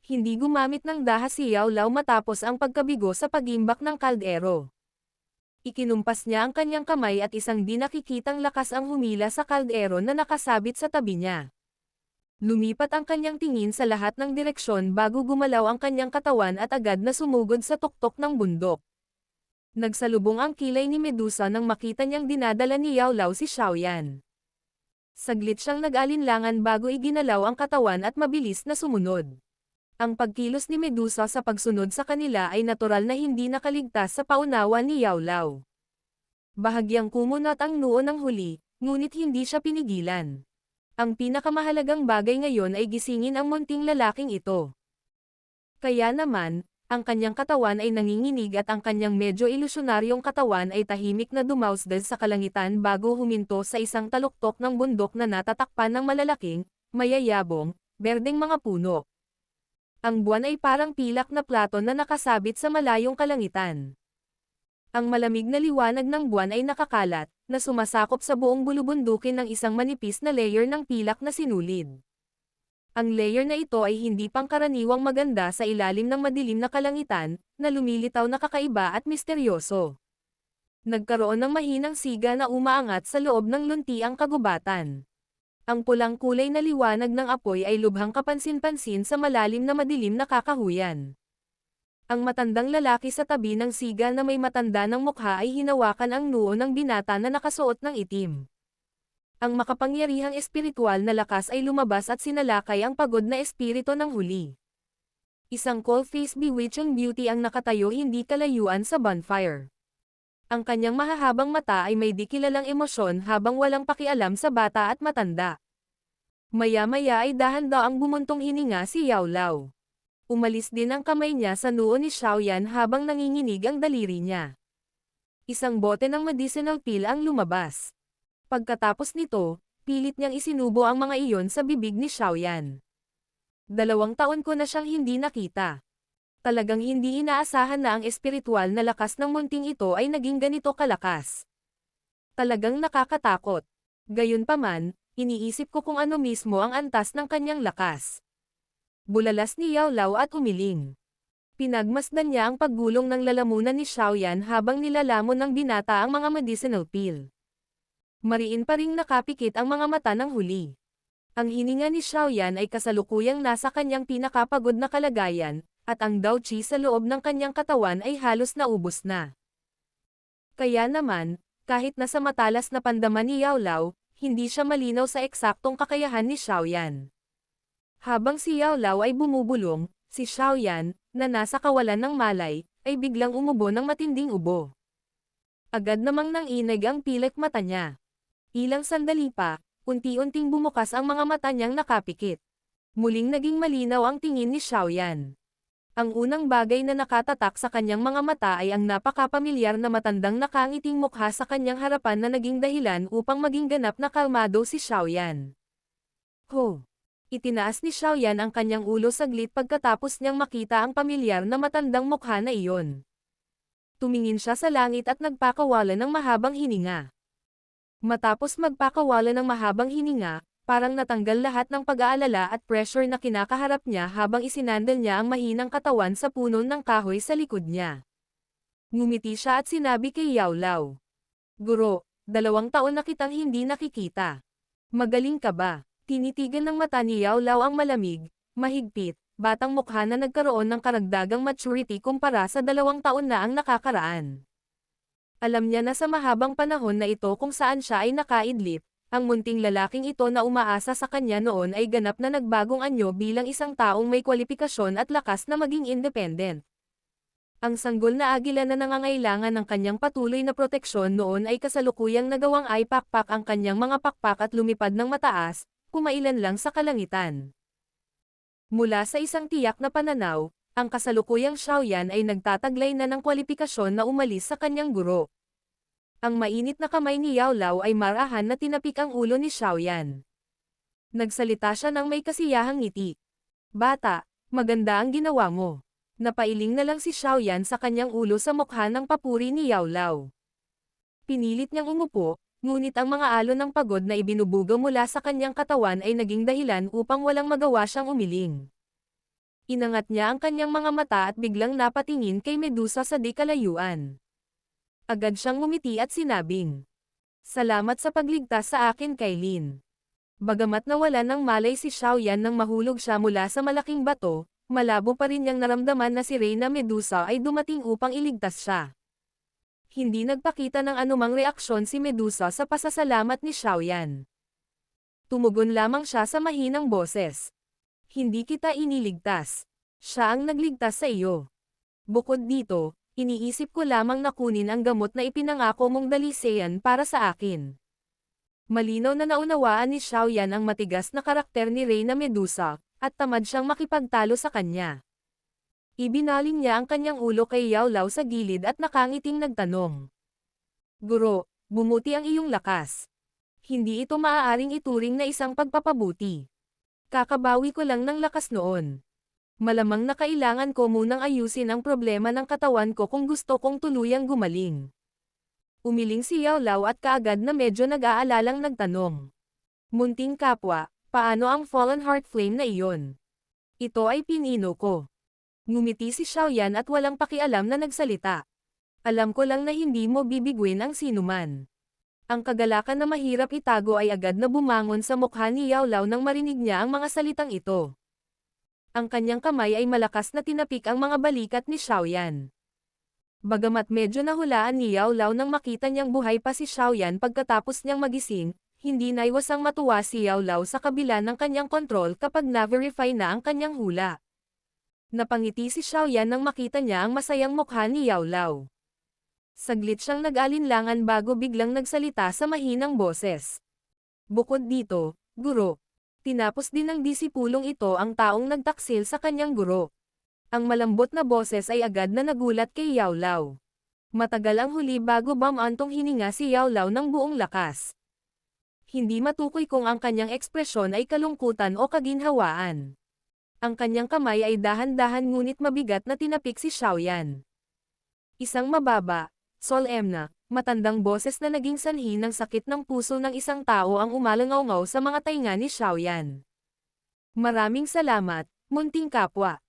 Hindi gumamit ng dahas si Yao Lao matapos ang pagkabigo sa pagimbak ng kaldero. Ikinumpas niya ang kanyang kamay at isang di nakikitang lakas ang humila sa kaldero na nakasabit sa tabi niya. Lumipat ang kanyang tingin sa lahat ng direksyon bago gumalaw ang kanyang katawan at agad na sumugod sa tuktok ng bundok. Nagsalubong ang kilay ni Medusa nang makita niyang dinadala ni Yao Lao si Xiaoyan. Saglit siyang nag-alinlangan bago iginalaw ang katawan at mabilis na sumunod. Ang pagkilos ni Medusa sa pagsunod sa kanila ay natural na hindi nakaligtas sa paunawa ni Yao Lao. Bahagyang kumunot ang noo ng huli, ngunit hindi siya pinigilan. Ang pinakamahalagang bagay ngayon ay gisingin ang munting lalaking ito. Kaya naman, ang kanyang katawan ay nanginginig at ang kanyang medyo ilusyonaryong katawan ay tahimik na dumausdad sa kalangitan bago huminto sa isang taluktok ng bundok na natatakpan ng malalaking, mayayabong, berdeng mga puno. Ang buwan ay parang pilak na plato na nakasabit sa malayong kalangitan. Ang malamig na liwanag ng buwan ay nakakalat, na sumasakop sa buong bulubundukin ng isang manipis na layer ng pilak na sinulid. Ang layer na ito ay hindi pangkaraniwang maganda sa ilalim ng madilim na kalangitan, na lumilitaw na kakaiba at misteryoso. Nagkaroon ng mahinang siga na umaangat sa loob ng luntiang kagubatan. Ang pulang kulay na liwanag ng apoy ay lubhang kapansin-pansin sa malalim na madilim na kakahuyan. Ang matandang lalaki sa tabi ng siga na may matanda ng mukha ay hinawakan ang noo ng binata na nakasuot ng itim. Ang makapangyarihang espiritual na lakas ay lumabas at sinalakay ang pagod na espiritu ng huli. Isang cold-faced bewitching beauty ang nakatayo hindi kalayuan sa bonfire. Ang kanyang mahahabang mata ay may di kilalang emosyon habang walang pakialam sa bata at matanda. Maya-maya ay dahan-daang bumuntong hininga si Yao Lao. Umalis din ang kamay niya sa noo ni Xiaoyan habang nanginginig ang daliri niya. Isang bote ng medicinal pill ang lumabas. Pagkatapos nito, pilit niyang isinubo ang mga iyon sa bibig ni Xiaoyan. 2 taon ko na siyang hindi nakita. Talagang hindi inaasahan na ang espiritual na lakas ng munting ito ay naging ganito kalakas. Talagang nakakatakot. Gayunpaman, iniisip ko kung ano mismo ang antas ng kanyang lakas. Bulalas ni Yao Lao at umiling. Pinagmasdan niya ang paggulong ng lalamunan ni Xiaoyan habang nilalamon ng binata ang mga medicinal pill. Mariin pa ring nakapikit ang mga mata ng huli. Ang hininga ni Xiaoyan ay kasalukuyang nasa kanyang pinakapagod na kalagayan, at ang Dao Qi sa loob ng kanyang katawan ay halos naubos na. Kaya naman, kahit nasa matalas na pandaman ni Yao Lao, hindi siya malinaw sa eksaktong kakayahan ni Xiaoyan. Habang si Yao Lao ay bumubulong, si Xiaoyan, na nasa kawalan ng malay, ay biglang umubo ng matinding ubo. Agad namang nanginig ang pilik mata niya. Ilang sandali pa, unti-unting bumukas ang mga mata niyang nakapikit. Muling naging malinaw ang tingin ni Xiaoyan. Ang unang bagay na nakatatak sa kanyang mga mata ay ang napakapamilyar na matandang nakangiting mukha sa kanyang harapan na naging dahilan upang maging ganap na kalmado si Xiaoyan. Ho! Itinaas ni Xiaoyan ang kanyang ulo saglit pagkatapos niyang makita ang pamilyar na matandang mukha na iyon. Tumingin siya sa langit at nagpakawala ng mahabang hininga. Matapos magpakawala ng mahabang hininga, parang natanggal lahat ng pag-aalala at pressure na kinakaharap niya habang isinandal niya ang mahinang katawan sa puno ng kahoy sa likod niya. Ngumiti siya at sinabi kay Yao Lao. Guro, 2 taon na kitang hindi nakikita. Magaling ka ba? Tinitigan ng mata ni Yao Lao ang malamig, mahigpit, batang mukha na nagkaroon ng karagdagang maturity kumpara sa 2 taon na ang nakakaraan. Alam niya na sa mahabang panahon na ito kung saan siya ay nakaidlip, ang munting lalaking ito na umaasa sa kanya noon ay ganap na nagbagong anyo bilang isang taong may kwalipikasyon at lakas na maging independent. Ang sanggol na agila na nangangailangan ng kanyang patuloy na proteksyon noon ay kasalukuyang nagawang aipakpak ang kanyang mga pakpak at lumipad ng mataas, kumailan lang sa kalangitan. Mula sa isang tiyak na pananaw, ang kasalukuyang Xiaoyan ay nagtataglay na ng kwalipikasyon na umalis sa kanyang guro. Ang mainit na kamay ni Yao Lao ay marahan na tinapik ang ulo ni Xiaoyan. Nagsalita siya ng may kasiyahang ngiti. Bata, maganda ang ginawa mo. Napailing na lang si Xiaoyan sa kanyang ulo sa mukha ng papuri ni Yao Lao. Pinilit niyang umupo, ngunit ang mga alon ng pagod na ibinubuga mula sa kanyang katawan ay naging dahilan upang walang magawa siyang umiling. Inangat niya ang kanyang mga mata at biglang napatingin kay Medusa sa di kalayuan. Agad siyang ngumiti at sinabing, "Salamat sa pagligtas sa akin kay Lin." Bagamat nawalan ng malay si Xiaoyan nang mahulog siya mula sa malaking bato, malabo pa rin niyang naramdaman na si Reyna Medusa ay dumating upang iligtas siya. Hindi nagpakita ng anumang reaksyon si Medusa sa pasasalamat ni Xiaoyan. Tumugon lamang siya sa mahinang boses. "Hindi kita iniligtas. Siya ang nagligtas sa iyo. Bukod dito, iniisip ko lamang na kunin ang gamot na ipinangako mong dalisean para sa akin." Malinaw na naunawaan ni Xiaoyan ang matigas na karakter ni Reyna Medusa, at tamad siyang makipagtalo sa kanya. Ibinaling niya ang kanyang ulo kay Yao Lao sa gilid at nakangiting nagtanong. "Guro, bumuti ang iyong lakas. Hindi ito maaaring ituring na isang pagpapabuti. Kakabawi ko lang ng lakas noon." Malamang na kailangan ko munang ayusin ang problema ng katawan ko kung gusto kong tuluyang gumaling. Umiling si Yao Lao at kaagad na medyo nag-aalalang nagtanong. Munting kapwa, paano ang Fallen Heart Flame na iyon? Ito ay pinino ko. Ngumiti si Xiaoyan at walang pakialam na nagsalita. Alam ko lang na hindi mo bibigwin ang sinuman. Ang kagalakan na mahirap itago ay agad na bumangon sa mukha ni Yao Lao nang marinig niya ang mga salitang ito. Ang kanyang kamay ay malakas na tinapik ang mga balikat ni Xiaoyan. Bagamat medyo nahulaan ni Yao Lao nang makita niyang buhay pa si Xiaoyan pagkatapos niyang magising, hindi naiwasang matuwa si Yao Lao sa kabila ng kanyang kontrol kapag na-verify na ang kanyang hula. Napangiti si Xiaoyan nang makita niya ang masayang mukha ni Yao Lao. Saglit siyang nag-alinlangan bago biglang nagsalita sa mahinang boses. Bukod dito, guro. Tinapos din ng disipulong ito ang taong nagtaksil sa kanyang guro. Ang malambot na boses ay agad na nagulat kay Yao Lao. Matagal ang huli bago bumantong hininga si Yao Lao ng buong lakas. Hindi matukoy kung ang kanyang ekspresyon ay kalungkutan o kaginhawaan. Ang kanyang kamay ay dahan-dahan ngunit mabigat na tinapik si Xiaoyan. Isang mababa, solemna, matandang boses na naging sanhi ng sakit ng puso ng isang tao ang umalangaw-ngaw sa mga tainga ni Xiaoyan. Maraming salamat, munting kapwa.